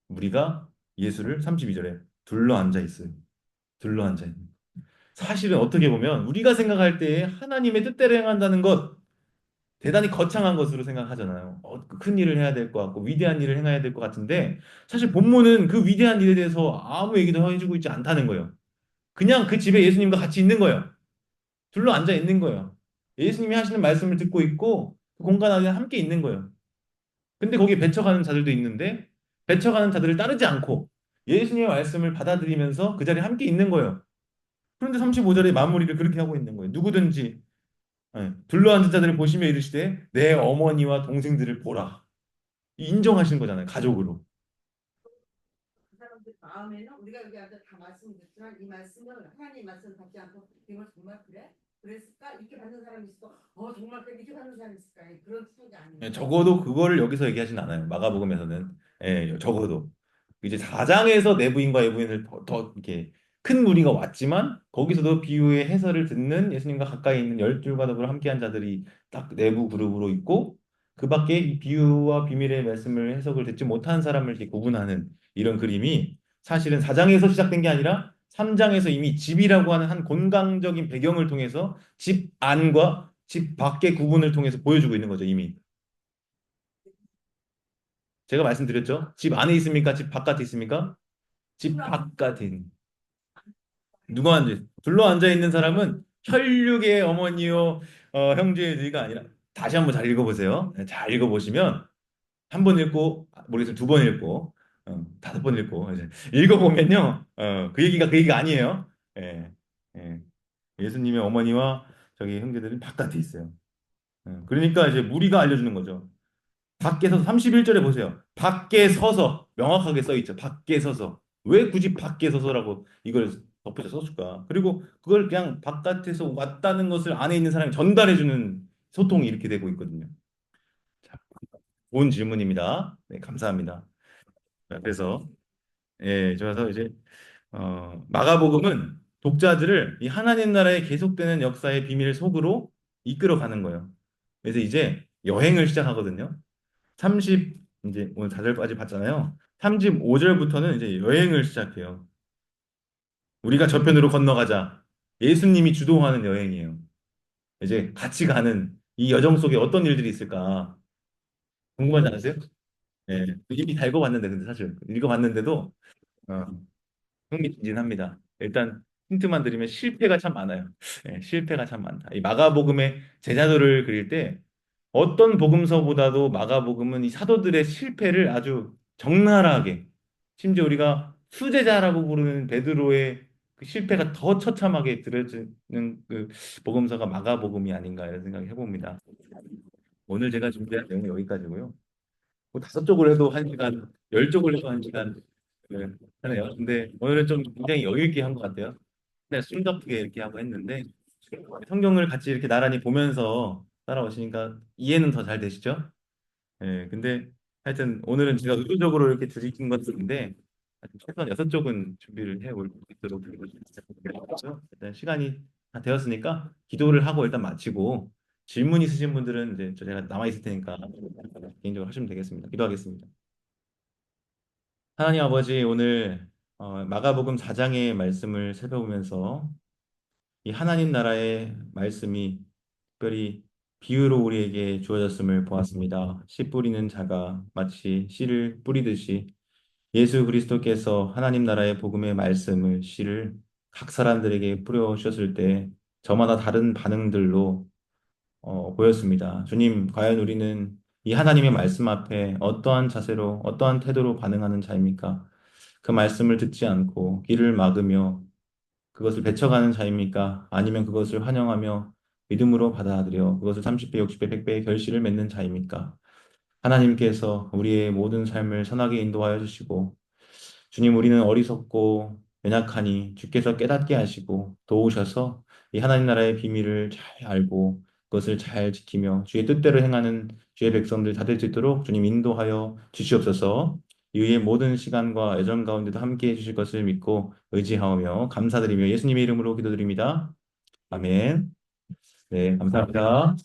우리가 예수를 32절에 둘러 앉아 있어요. 둘러 앉아 있는. 사실은 어떻게 보면 우리가 생각할 때 하나님의 뜻대로 행한다는 것 대단히 거창한 것으로 생각하잖아요. 큰 일을 해야 될 것 같고 위대한 일을 행해야 될 것 같은데 사실 본문은 그 위대한 일에 대해서 아무 얘기도 해주고 있지 않다는 거예요. 그냥 그 집에 예수님과 같이 있는 거예요. 둘러 앉아 있는 거예요. 예수님이 하시는 말씀을 듣고 있고 그 공간 안에 함께 있는 거예요. 근데 거기에 배척하는 자들도 있는데 배척하는 자들을 따르지 않고 예수님의 말씀을 받아들이면서 그 자리에 함께 있는 거예요. 그런데 35절의 마무리를 그렇게 하고 있는 거예요. 누구든지 둘러앉은 자들을 보시며 이르시되 내 어머니와 동생들을 보라. 인정하시는 거잖아요. 가족으로. 그 사람들 마음에는 우리가 여기 앉아 다 말씀드렸지만 이 말씀을 하나님 말씀 받지 않고 이걸 정말 그래? 그랬을까? 이렇게 받는 사람이 있어. 정말 그래 이렇게 받는 사람이 있을까? 그런 생각이 예, 아니에요. 적어도 그거를 여기서 얘기하진 않아요. 마가복음에서는. 예, 적어도. 이제 4장에서 내부인과 외부인을 더 이렇게 큰 무리가 왔지만 거기서도 비유의 해설을 듣는 예수님과 가까이 있는 열 줄과 더불어 함께한 자들이 딱 내부 그룹으로 있고 그 밖에 이 비유와 비밀의 말씀을 해석을 듣지 못한 사람을 이렇게 구분하는 이런 그림이 사실은 4장에서 시작된 게 아니라 3장에서 이미 집이라고 하는 한 공간적인 배경을 통해서 집 안과 집 밖의 구분을 통해서 보여주고 있는 거죠, 이미. 제가 말씀드렸죠? 집 안에 있습니까? 집 바깥에 있습니까? 집 누구라고 바깥에. 누가 앉아? 둘러 앉아 있는 사람은 혈육의 어머니요, 형제들이가 아니라 다시 한번 잘 읽어보세요. 네, 잘 읽어보시면 한 번 읽고 모르겠어요. 두 번 읽고 다섯 번 읽고 이제 읽어보면요, 그 얘기가 그 얘기가 아니에요. 예, 예. 예수님의 어머니와 저기 형제들은 바깥에 있어요. 그러니까 이제 무리가 알려주는 거죠. 밖에 서서 31절에 보세요. 밖에 서서 명확하게 써 있죠. 밖에 서서. 왜 굳이 밖에 서서라고 이걸 덧붙여 썼을까? 그리고 그걸 그냥 바깥에서 왔다는 것을 안에 있는 사람이 전달해 주는 소통이 이렇게 되고 있거든요. 자, 좋은 질문입니다. 네, 감사합니다. 자, 그래서 그래서 이제 마가복음은 독자들을 이 하나님 나라의 계속되는 역사의 비밀 속으로 이끌어가는 거예요. 그래서 이제 여행을 시작하거든요. 30 이제 오늘 4절까지 봤잖아요. 35절부터는 이제 여행을 시작해요. 우리가 저편으로 건너가자. 예수님이 주도하는 여행이에요. 이제 같이 가는 이 여정 속에 어떤 일들이 있을까 궁금하지 않으세요? 예. 이미 다 읽어봤는데 근데 사실 읽어봤는데도 어, 흥미진진합니다. 일단 힌트만 드리면 실패가 참 많아요. 예, 실패가 참 많다. 이 마가복음의 제자도를 그릴 때 어떤 복음서보다도 마가복음은 이 사도들의 실패를 아주 적나라하게 심지어 우리가 수제자라고 부르는 베드로의 그 실패가 더 처참하게 들어지는 그 복음서가 마가복음이 아닌가 이런 생각을 해봅니다. 오늘 제가 준비한 내용은 여기까지고요. 뭐 5쪽을 해도 1시간, 10쪽을 해도 1시간 하네요. 근데 오늘은 좀 굉장히 여유 있게 한 것 같아요. 그냥 숨가쁘게 이렇게 하고 했는데 성경을 같이 이렇게 나란히 보면서 따라오시니까 이해는 더 잘 되시죠? 근데 하여튼 오늘은 제가 의도적으로 이렇게 드린 것들인데 하여튼 최소한 6쪽은 준비를 해 올 수 있도록 그래서 일단 시간이 다 되었으니까 기도를 하고 일단 마치고 질문 있으신 분들은 이제 제가 남아 있을 테니까 개인적으로 하시면 되겠습니다. 기도하겠습니다. 하나님 아버지 오늘 마가복음 4장의 말씀을 살펴보면서 이 하나님 나라의 말씀이 특별히 비유로 우리에게 주어졌음을 보았습니다. 씨 뿌리는 자가 마치 씨를 뿌리듯이 예수 그리스도께서 하나님 나라의 복음의 말씀을 씨를 각 사람들에게 뿌려 주셨을 때 저마다 다른 반응들로 보였습니다. 주님, 과연 우리는 이 하나님의 말씀 앞에 어떠한 자세로, 어떠한 태도로 반응하는 자입니까? 그 말씀을 듣지 않고 귀를 막으며 그것을 배척하는 자입니까? 아니면 그것을 환영하며 믿음으로 받아들여 그것을 30배, 60배, 100배의 결실을 맺는 자입니까? 하나님께서 우리의 모든 삶을 선하게 인도하여 주시고 주님, 우리는 어리석고 연약하니 주께서 깨닫게 하시고 도우셔서 이 하나님 나라의 비밀을 잘 알고 그것을 잘 지키며 주의 뜻대로 행하는 주의 백성들 다 될 수 있도록 주님 인도하여 주시옵소서. 이후의 모든 시간과 애정 가운데도 함께 해주실 것을 믿고 의지하오며 감사드리며 예수님의 이름으로 기도드립니다. 아멘. 네, 감사합니다.